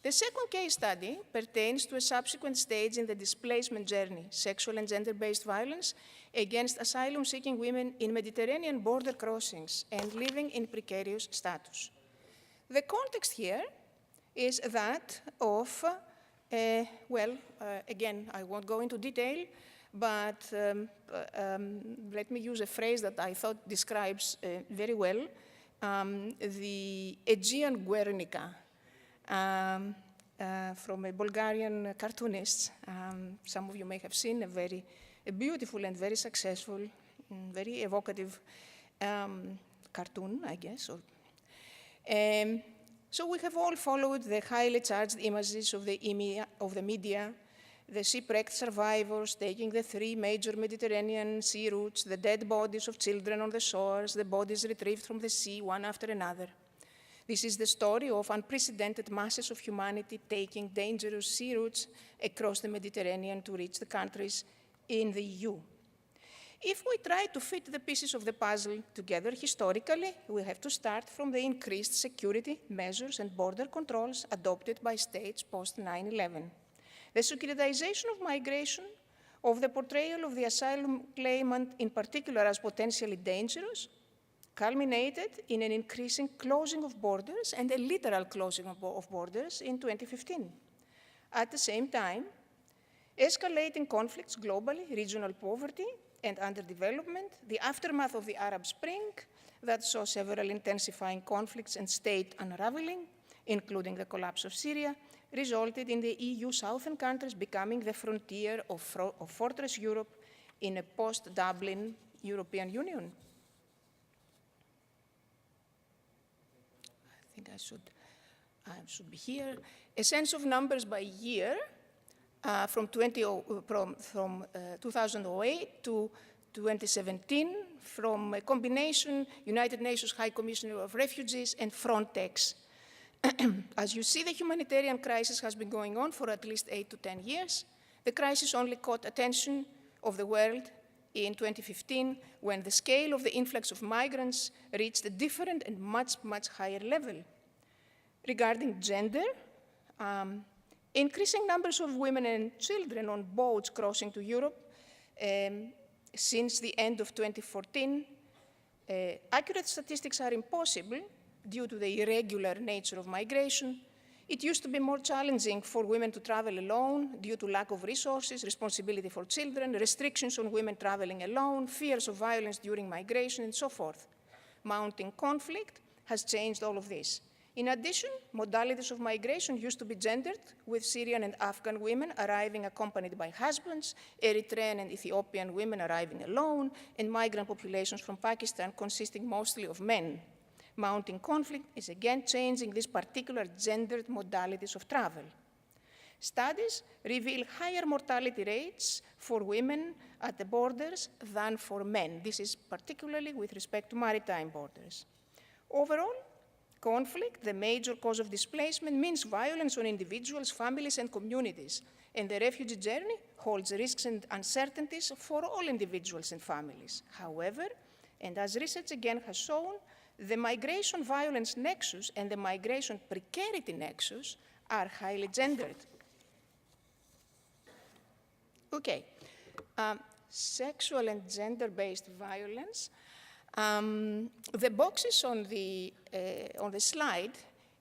The second case study pertains to a subsequent stage in the displacement journey, sexual and gender-based violence against asylum-seeking women in Mediterranean border crossings and living in precarious status. The context here is that of, again, I won't go into detail, but let me use a phrase that I thought describes very well the Aegean Guernica. From a Bulgarian cartoonist. Some of you may have seen a beautiful and very successful, very evocative cartoon, I guess. So we have all followed the highly charged images of the media, the shipwrecked survivors taking the 3 major Mediterranean sea routes, the dead bodies of children on the shores, the bodies retrieved from the sea one after another. This is the story of unprecedented masses of humanity taking dangerous sea routes across the Mediterranean to reach the countries in the EU. If we try to fit the pieces of the puzzle together historically, we have to start from the increased security measures and border controls adopted by states post 9/11. The securitization of migration, of the portrayal of the asylum claimant in particular as potentially dangerous, culminated in an increasing closing of borders and a literal closing of borders in 2015. At the same time, escalating conflicts globally, regional poverty and underdevelopment, the aftermath of the Arab Spring that saw several intensifying conflicts and state unraveling, including the collapse of Syria, resulted in the EU southern countries becoming the frontier of Fortress Europe in a post-Dublin European Union. I think I should be here. A sense of numbers by year from 2008 to 2017, from a combination United Nations High Commissioner of Refugees and Frontex. As you see, the humanitarian crisis has been going on for at least 8 to 10 years. The crisis only caught attention of the world in 2015, when the scale of the influx of migrants reached a different and much, much higher level. Regarding gender, increasing numbers of women and children on boats crossing to Europe since the end of 2014. Accurate statistics are impossible due to the irregular nature of migration. It used to be more challenging for women to travel alone due to lack of resources, responsibility for children, restrictions on women traveling alone, fears of violence during migration, and so forth. Mounting conflict has changed all of this. In addition, modalities of migration used to be gendered, with Syrian and Afghan women arriving accompanied by husbands, Eritrean and Ethiopian women arriving alone, and migrant populations from Pakistan consisting mostly of men. Mounting conflict is again changing these particular gendered modalities of travel. Studies reveal higher mortality rates for women at the borders than for men. This is particularly with respect to maritime borders. Overall, conflict, the major cause of displacement, means violence on individuals, families, and communities, and the refugee journey holds risks and uncertainties for all individuals and families. However, and as research again has shown, the migration violence nexus and the migration precarity nexus are highly gendered. Okay, sexual and gender-based violence. The boxes on the slide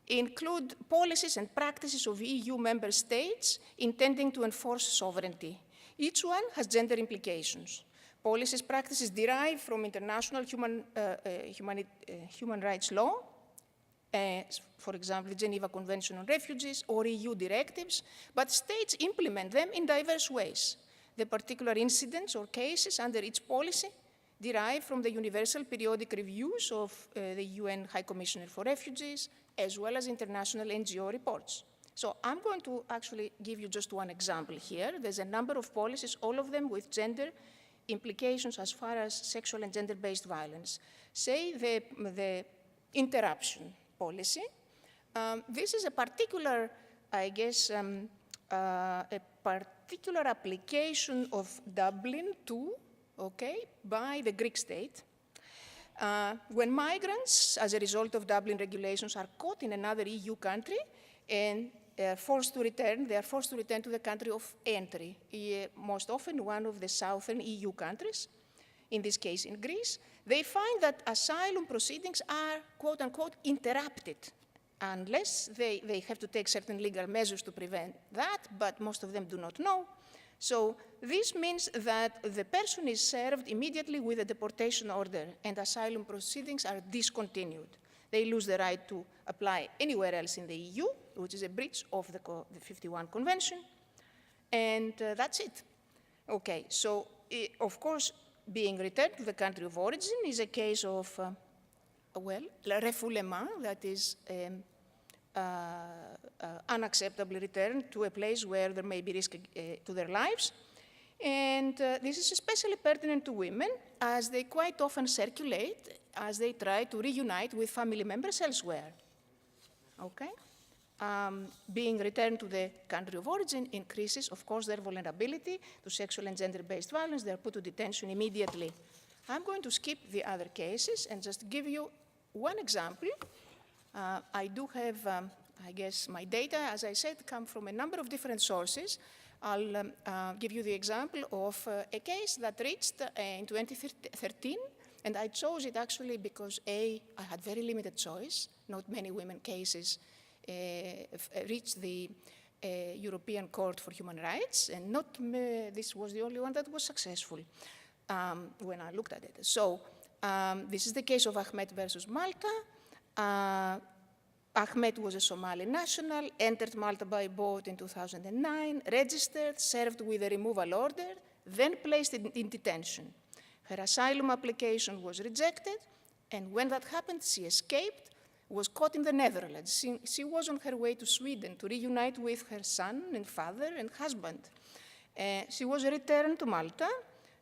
include policies and practices of EU member states intending to enforce sovereignty. Each one has gender implications. Policies, practices derive from international human rights law, for example, the Geneva Convention on Refugees or EU directives, but states implement them in diverse ways. The particular incidents or cases under each policy derive from the universal periodic reviews of the UN High Commissioner for Refugees, as well as international NGO reports. So I'm going to actually give you just one example here. There's a number of policies, all of them with gender implications as far as sexual and gender-based violence. Say the interruption policy. This is a particular, I guess, a particular application of Dublin II, okay, by the Greek state. When migrants, as a result of Dublin regulations, are caught in another EU country and they are forced to return to the country of entry, most often one of the southern EU countries, in this case in Greece, they find that asylum proceedings are, quote unquote, interrupted, unless they have to take certain legal measures to prevent that, but most of them do not know. So this means that the person is served immediately with a deportation order and asylum proceedings are discontinued. They lose the right to apply anywhere else in the EU, which is a breach of the 51 Convention, and that's it. Okay, so of course, being returned to the country of origin is a case of, well, refoulement, that is unacceptably returned to a place where there may be risk to their lives. And this is especially pertinent to women, as they quite often circulate as they try to reunite with family members elsewhere. Okay? Being returned to the country of origin increases, of course, their vulnerability to sexual and gender-based violence. They are put to detention immediately. I'm going to skip the other cases and just give you one example. I do have I guess my data, as I said, come from a number of different sources. I'll give you the example of a case that reached in 2013, and I chose it actually because I had very limited choice. Not many women cases reached the European Court for Human Rights, and this was the only one that was successful when I looked at it. So this is the case of Ahmed versus Malta. Ahmed was a Somali national, entered Malta by boat in 2009, registered, served with a removal order, then placed in detention. Her asylum application was rejected, and when that happened, she escaped, was caught in the Netherlands. She was on her way to Sweden to reunite with her son and father and husband. She was returned to Malta.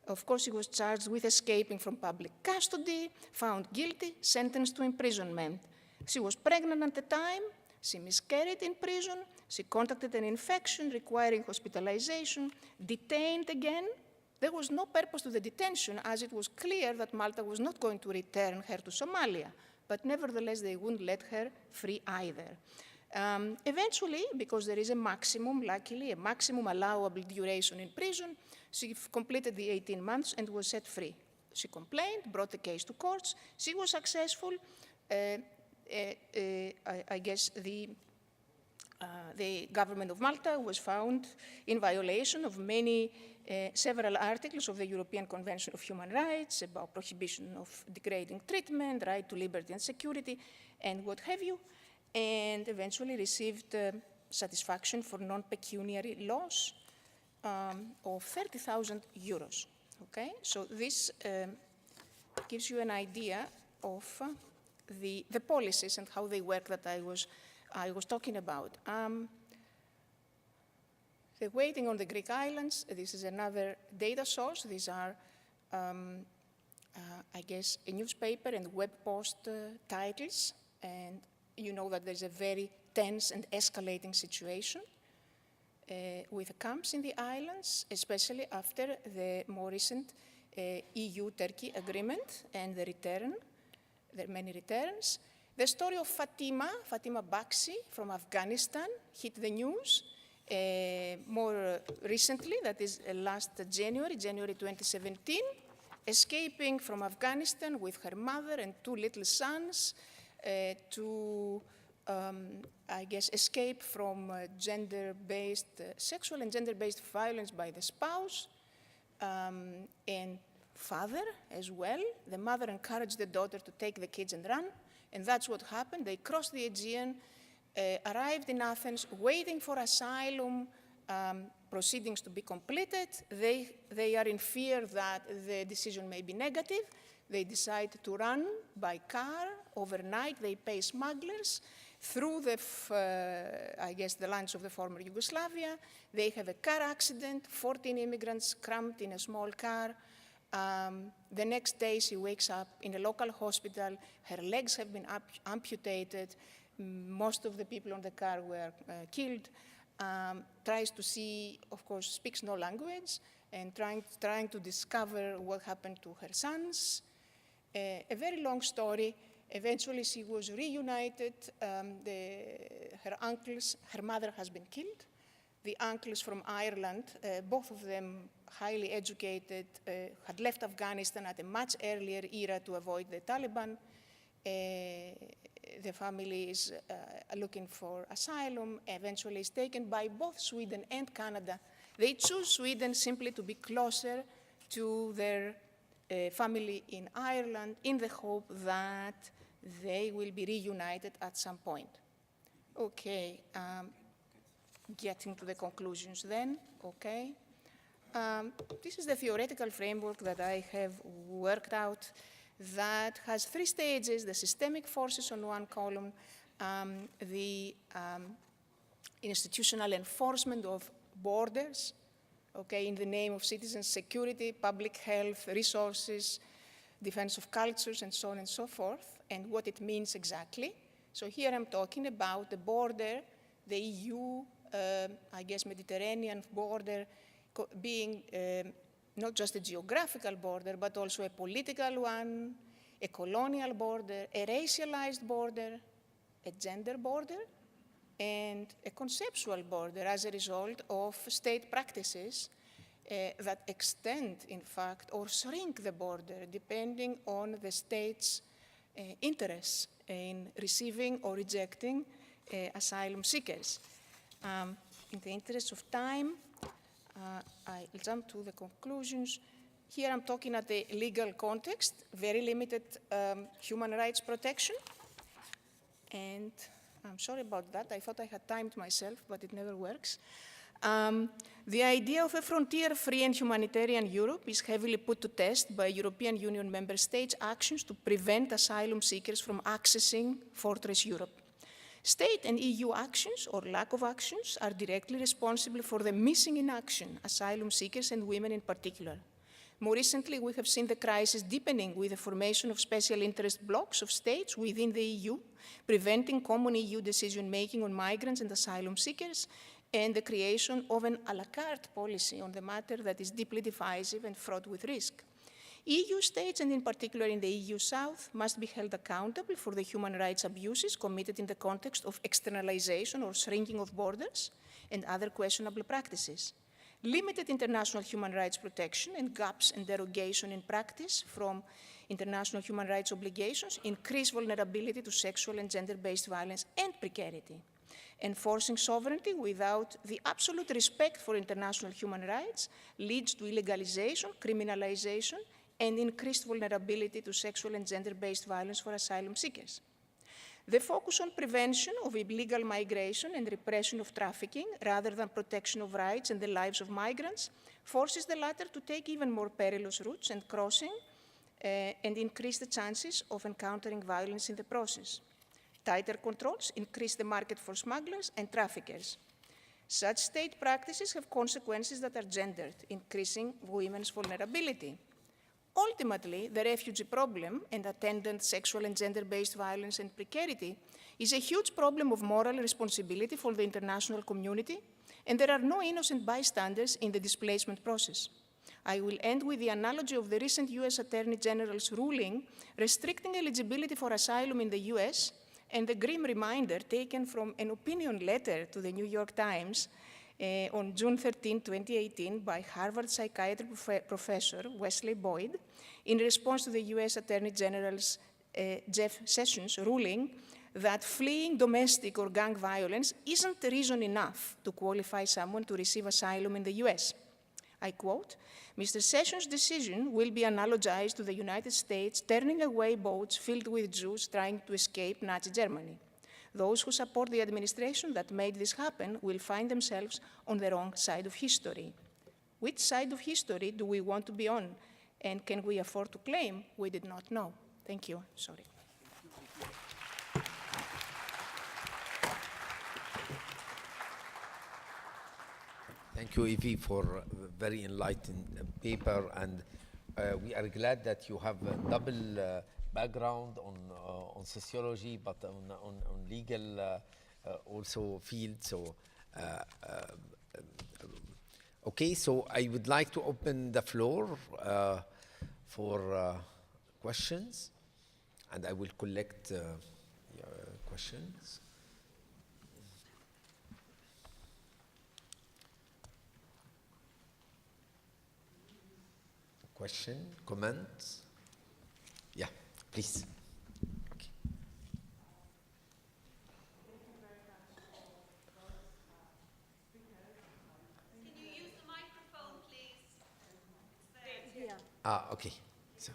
Of course, she was charged with escaping from public custody, found guilty, sentenced to imprisonment. She was pregnant at the time, she miscarried in prison, she contracted an infection requiring hospitalization, detained again. There was no purpose to the detention, as it was clear that Malta was not going to return her to Somalia, but nevertheless they wouldn't let her free either. Eventually, because there is a maximum, luckily, a maximum allowable duration in prison, she completed the 18 months and was set free. She complained, brought the case to courts, she was successful. I guess the government of Malta was found in violation of several articles of the European Convention of Human Rights about prohibition of degrading treatment, right to liberty and security, and what have you, and eventually received satisfaction for non-pecuniary loss of 30,000 euros. Okay, so this gives you an idea of the policies and how they work that I was talking about. The waiting on the Greek islands, this is another data source. These are, I guess, a newspaper and web post titles. And you know that there's a very tense and escalating situation with the camps in the islands, especially after the more recent EU-Turkey agreement and the return. There are many returns. The story of Fatima Baksi from Afghanistan hit the news more recently, that is last January 2017, escaping from Afghanistan with her mother and two little sons to, I guess, escape from sexual and gender-based violence by the spouse and father as well. The mother encouraged the daughter to take the kids and run, and that's what happened. They crossed the Aegean, arrived in Athens, waiting for asylum proceedings to be completed. They are in fear that the decision may be negative. They decide to run by car overnight. They pay smugglers through I guess, the lands of the former Yugoslavia. They have a car accident, 14 immigrants crammed in a small car. The next day, she wakes up in a local hospital. Her legs have been amputated. Most of the people on the car were killed. Tries to see, of course, speaks no language, and trying to discover what happened to her sons. A very long story. Eventually, she was reunited. Her mother has been killed. The uncles from Ireland, both of them highly educated, had left Afghanistan at a much earlier era to avoid the Taliban. The family is looking for asylum, eventually is taken by both Sweden and Canada. They choose Sweden simply to be closer to their family in Ireland in the hope that they will be reunited at some point. Okay, getting to the conclusions then, okay. This is the theoretical framework that I have worked out that has three stages: the systemic forces on one column, the institutional enforcement of borders, okay, in the name of citizen security, public health, resources, defense of cultures, and so on and so forth, and what it means exactly. So here I'm talking about the border, the EU, I guess, Mediterranean border being not just a geographical border, but also a political one, a colonial border, a racialized border, a gender border, and a conceptual border as a result of state practices that extend, in fact, or shrink the border depending on the state's interests in receiving or rejecting asylum seekers. In the interest of time, I'll jump to the conclusions. Here I'm talking at the legal context, very limited human rights protection. And I'm sorry about that. I thought I had timed myself, but it never works. The idea of a frontier-free and humanitarian Europe is heavily put to test by European Union member states' actions to prevent asylum seekers from accessing Fortress Europe. State and EU actions, or lack of actions, are directly responsible for the missing in action, asylum seekers and women in particular. More recently, we have seen the crisis deepening with the formation of special interest blocs of states within the EU, preventing common EU decision-making on migrants and asylum seekers, and the creation of an à la carte policy on the matter that is deeply divisive and fraught with risk. EU states, and in particular in the EU South, must be held accountable for the human rights abuses committed in the context of externalization or shrinking of borders and other questionable practices. Limited international human rights protection and gaps and derogation in practice from international human rights obligations increase vulnerability to sexual and gender-based violence and precarity. Enforcing sovereignty without the absolute respect for international human rights leads to illegalization, criminalization, and increased vulnerability to sexual and gender-based violence for asylum seekers. The focus on prevention of illegal migration and repression of trafficking, rather than protection of rights and the lives of migrants, forces the latter to take even more perilous routes and crossing and increase the chances of encountering violence in the process. Tighter controls increase the market for smugglers and traffickers. Such state practices have consequences that are gendered, increasing women's vulnerability. Ultimately, the refugee problem and attendant sexual and gender-based violence and precarity is a huge problem of moral responsibility for the international community, and there are no innocent bystanders in the displacement process. I will end with the analogy of the recent US Attorney General's ruling restricting eligibility for asylum in the US, and the grim reminder taken from an opinion letter to the New York Times on June 13, 2018, by Harvard psychiatry professor Wesley Boyd, in response to the US Attorney General's Jeff Sessions ruling that fleeing domestic or gang violence isn't reason enough to qualify someone to receive asylum in the US. I quote, "Mr. Sessions' decision will be analogized to the United States turning away boats filled with Jews trying to escape Nazi Germany. Those who support the administration that made this happen will find themselves on the wrong side of history." Which side of history do we want to be on? And can we afford to claim we did not know? Thank you. Sorry. Thank you, Evie, for a very enlightened paper, and we are glad that you have a double background on sociology, but on legal also field. So, okay, so I would like to open the floor for questions, and I will collect questions. Question, comments? Yeah, please. Okay. Can you use the microphone, please? It's there. Ah, okay. So.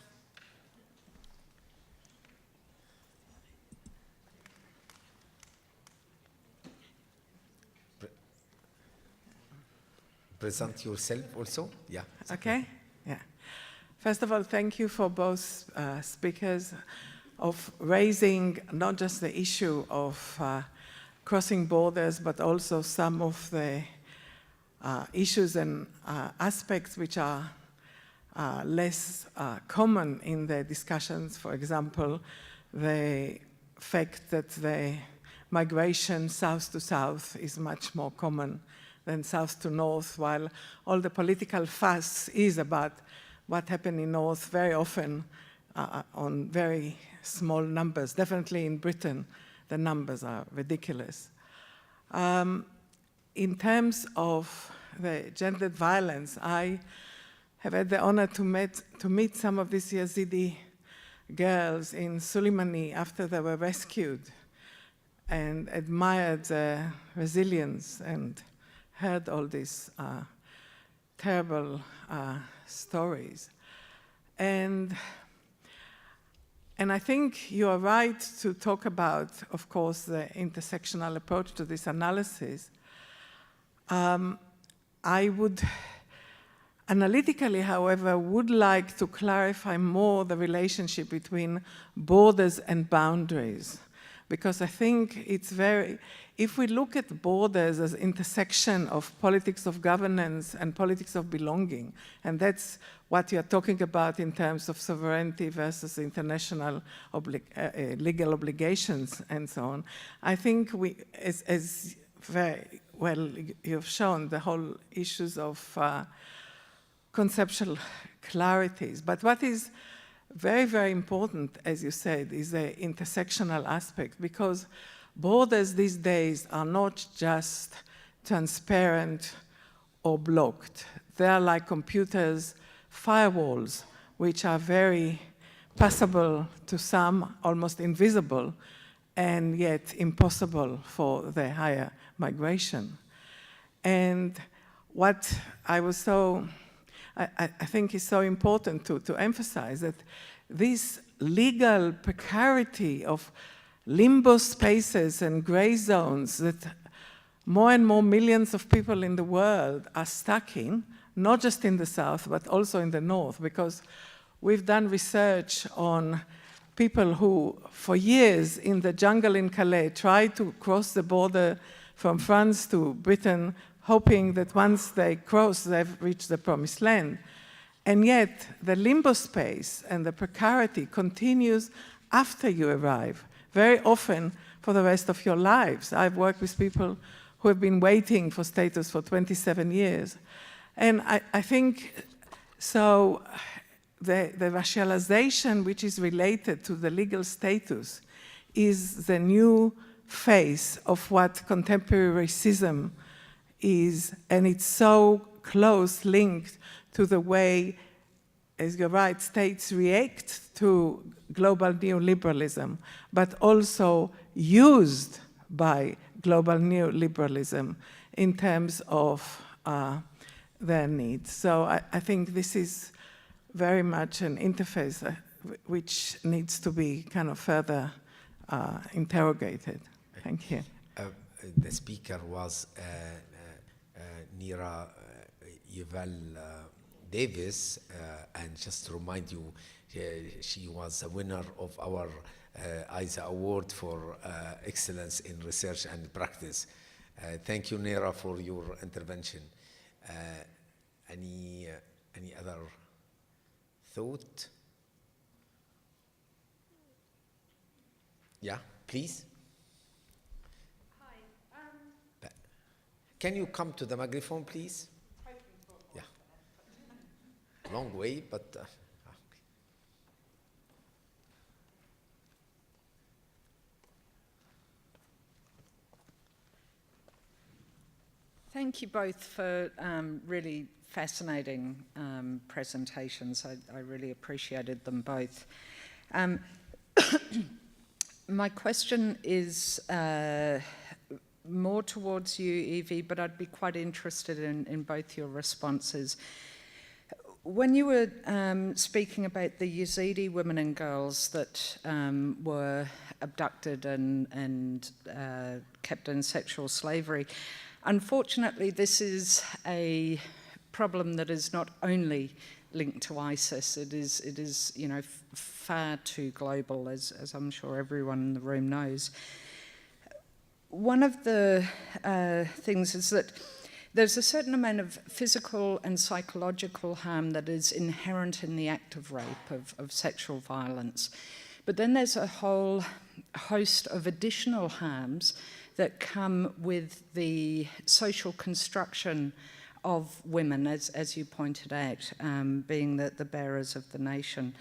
Present yourself also? Yeah. Okay. Yeah. First of all, thank you for both speakers of raising not just the issue of crossing borders, but also some of the issues and aspects which are less common in the discussions. For example, the fact that the migration south to south is much more common than south to north, while all the political fuss is about what happened in north very often on very small numbers. Definitely in Britain, the numbers are ridiculous. In terms of the gendered violence, I have had the honor to meet some of these Yazidi girls in Suleimani after they were rescued, and admired their resilience and heard all these terrible stories. And I think you are right to talk about, of course, the intersectional approach to this analysis. I would, analytically, however, would like to clarify more the relationship between borders and boundaries, because I think it's very, if we look at borders as intersection of politics of governance and politics of belonging, and that's what you're talking about in terms of sovereignty versus international legal obligations and so on, I think we, as very well you've shown, the whole issues of conceptual clarities. But what is very, very important, as you said, is the intersectional aspect, because borders these days are not just transparent or blocked. They are like computers, firewalls, which are very passable to some, almost invisible, and yet impossible for the higher migration. And what I was so, I think is so important to emphasize that this legal precarity of limbo spaces and gray zones that more and more millions of people in the world are stuck in, not just in the south, but also in the north, because we've done research on people who, for years in the jungle in Calais, tried to cross the border from France to Britain, hoping that once they cross, they've reached the promised land. And yet, the limbo space and the precarity continues after you arrive, very often for the rest of your lives. I've worked with people who have been waiting for status for 27 years. And I think, so the racialization which is related to the legal status is the new face of what contemporary racism is, and it's so close linked to the way, as you're right, states react to global neoliberalism, but also used by global neoliberalism in terms of their needs. So I think this is very much an interface which needs to be kind of further interrogated. Thank you. The speaker was Nira Yuval Davis, and just to remind you, she was a winner of our ISA Award for Excellence in Research and Practice. Thank you, Nira, for your intervention. Any other thought? Yeah, please. Hi. Can you come to the microphone, please? Yeah. Long way, but. Okay. Thank you both for really fascinating presentations. I really appreciated them both. My question is more towards you, Evie, but I'd be quite interested in both your responses. When you were speaking about the Yazidi women and girls that were abducted and kept in sexual slavery, unfortunately, this is a problem that is not only linked to ISIS. It is, you know, far too global, as I'm sure everyone in the room knows. One of the things is that there's a certain amount of physical and psychological harm that is inherent in the act of rape, of sexual violence. But then there's a whole host of additional harms that come with the social construction of women, as you pointed out, being the bearers of the nation.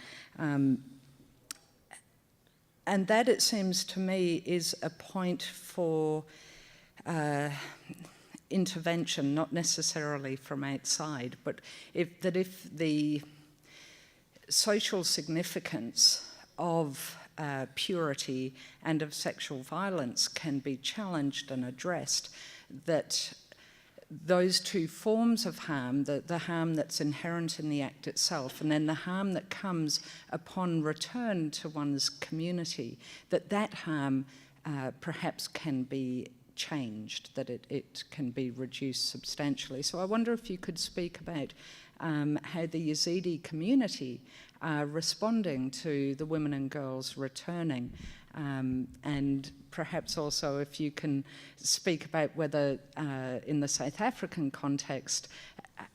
And that, it seems to me, is a point for intervention, not necessarily from outside, but if the social significance of purity and of sexual violence can be challenged and addressed, that those two forms of harm, the harm that's inherent in the act itself, and then the harm that comes upon return to one's community, that harm perhaps can be changed, that it can be reduced substantially. So I wonder if you could speak about how the Yazidi community are responding to the women and girls returning, and perhaps also if you can speak about whether in the South African context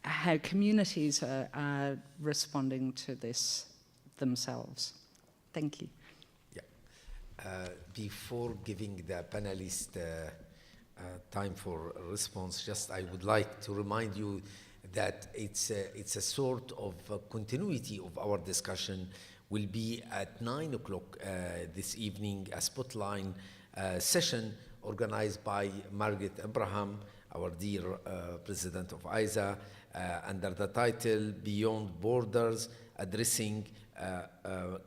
how communities are responding to this themselves. Thank you. Yeah. Before giving the panelists time for response, just I would like to remind you that it's a sort of continuity of our discussion. Will be at 9 o'clock this evening, a spotlight session organized by Margaret Abraham, our dear president of ISA, under the title Beyond Borders, Addressing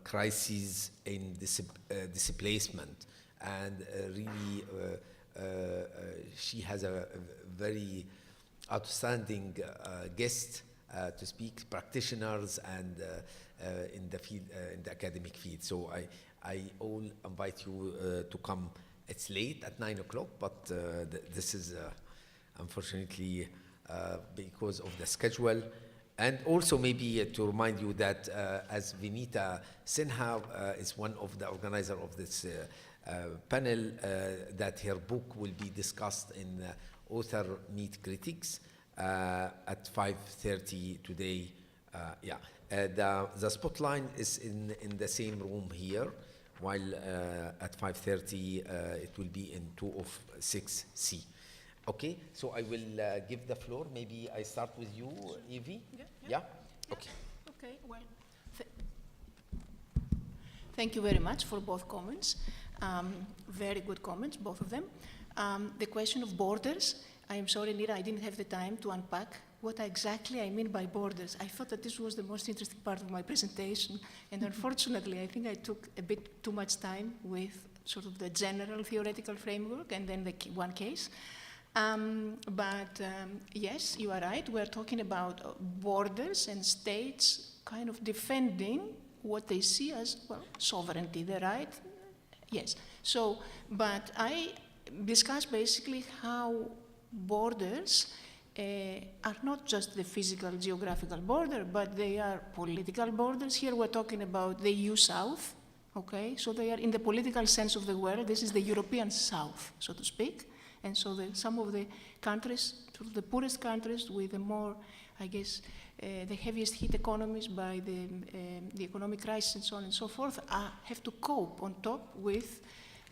Crises in Displacement. And really, she has a very outstanding guest to speak, practitioners and in the field, in the academic field. So I all invite you to come. It's late at 9 o'clock, but this is unfortunately because of the schedule. And also maybe to remind you that as Vineeta, SINHA is one of the organizers of this panel, that her book will be discussed in Author Meet Critics at 5:30 today. The spotlight is in the same room here, while at 5:30 it will be in 206C. Okay, so I will give the floor. Maybe I start with you, Evie. Yeah? Okay. Okay, well, thank you very much for both comments. Very good comments, both of them. The question of borders, I am sorry, Nira, I didn't have the time to unpack what exactly I mean by borders. I thought that this was the most interesting part of my presentation, and unfortunately, I think I took a bit too much time with sort of the general theoretical framework and then the one case. Yes, you are right. We're talking about borders and states kind of defending what they see as, well, sovereignty, the right. Yes. So, but I discuss basically how borders are not just the physical geographical border, but they are political borders. Here we're talking about the EU South, okay? So they are in the political sense of the word. This is the European South, so to speak. And so some of the countries, sort of the poorest countries with the more, I guess, the heaviest hit economies by the economic crisis and so on and so forth, have to cope on top with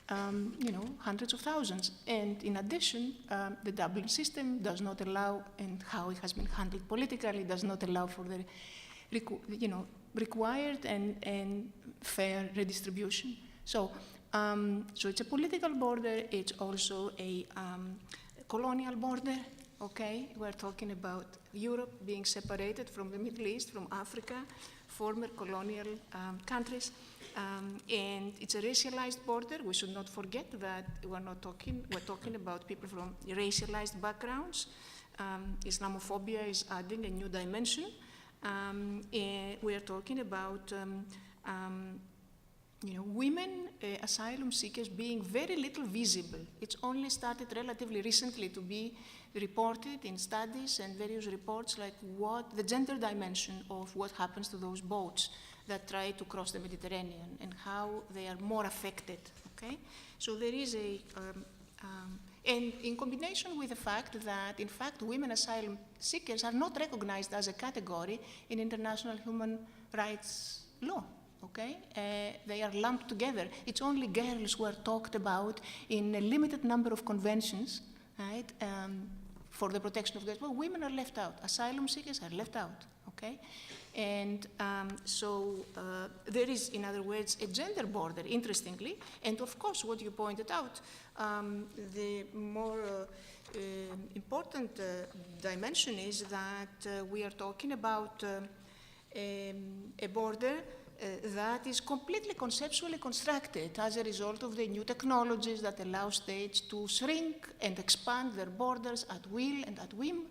hundreds of thousands. And in addition, the Dublin system does not allow, and how it has been handled politically, does not allow for the required and fair redistribution. So it's a political border. It's also a colonial border. Okay, we're talking about Europe being separated from the Middle East, from Africa, former colonial countries. And it's a racialized border. We should not forget that we're talking about people from racialized backgrounds. Islamophobia is adding a new dimension. And we are talking about women asylum seekers being very little visible. It's only started relatively recently to be reported in studies and various reports, like what the gender dimension of what happens to those boats that try to cross the Mediterranean and how they are more affected, okay? So there is and in combination with the fact that, in fact, women asylum seekers are not recognized as a category in international human rights law, okay? They are lumped together. It's only girls who are talked about in a limited number of conventions, right, for the protection of girls. Well, women are left out. Asylum seekers are left out, okay? And so there is, in other words, a gender border, interestingly. And of course, what you pointed out, the more important dimension is that we are talking about a border that is completely conceptually constructed as a result of the new technologies that allow states to shrink and expand their borders at will and at whim,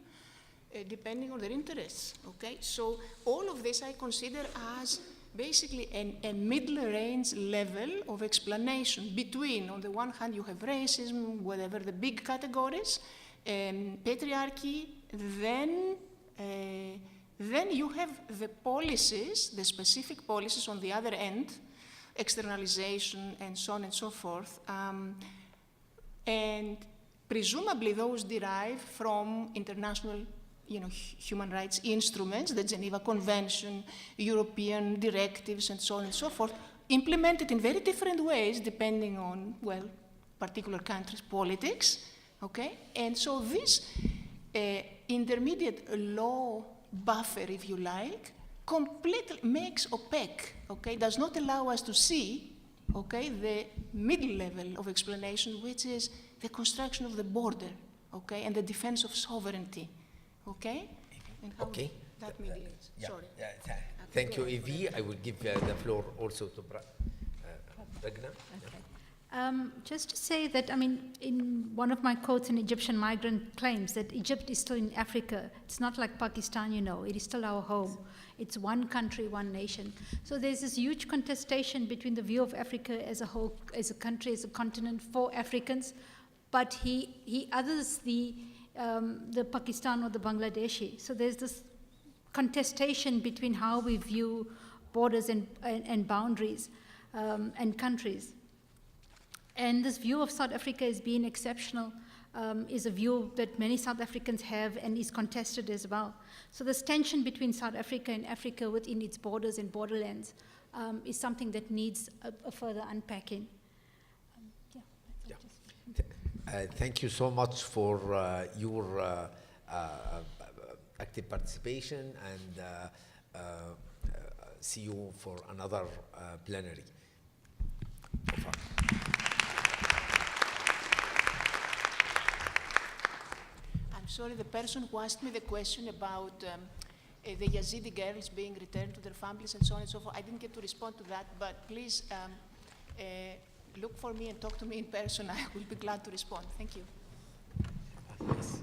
depending on their interests, okay? So all of this I consider as basically a middle-range level of explanation between, on the one hand, you have racism, whatever the big categories, patriarchy, then you have the policies, the specific policies on the other end, externalization and so on and so forth, and presumably those derive from international human rights instruments, the Geneva Convention, European directives, and so on and so forth, implemented in very different ways depending on, well, particular countries' politics, okay? And so this intermediate law buffer, if you like, completely makes opaque, okay? Does not allow us to see, okay, the middle level of explanation, which is the construction of the border, okay, and the defense of sovereignty. Okay? And how Okay. that mediates. Yeah. Sorry. Yeah, thank you, Evie. I will give the floor also to Pragna. Okay. Just to say that, I mean, in one of my quotes, an Egyptian migrant claims that Egypt is still in Africa. It's not like Pakistan, it is still our home. It's one country, one nation. So there's this huge contestation between the view of Africa as a whole, as a country, as a continent for Africans, but he others the Pakistan or the Bangladeshi. So there's this contestation between how we view borders and boundaries and countries. And this view of South Africa as being exceptional is a view that many South Africans have and is contested as well. So this tension between South Africa and Africa within its borders and borderlands is something that needs a further unpacking. Thank you so much for your active participation, and see you for another plenary. I'm sorry, the person who asked me the question about the Yazidi girls being returned to their families and so on and so forth, I didn't get to respond to that, but please look for me and talk to me in person. I will be glad to respond. Thank you. Yes.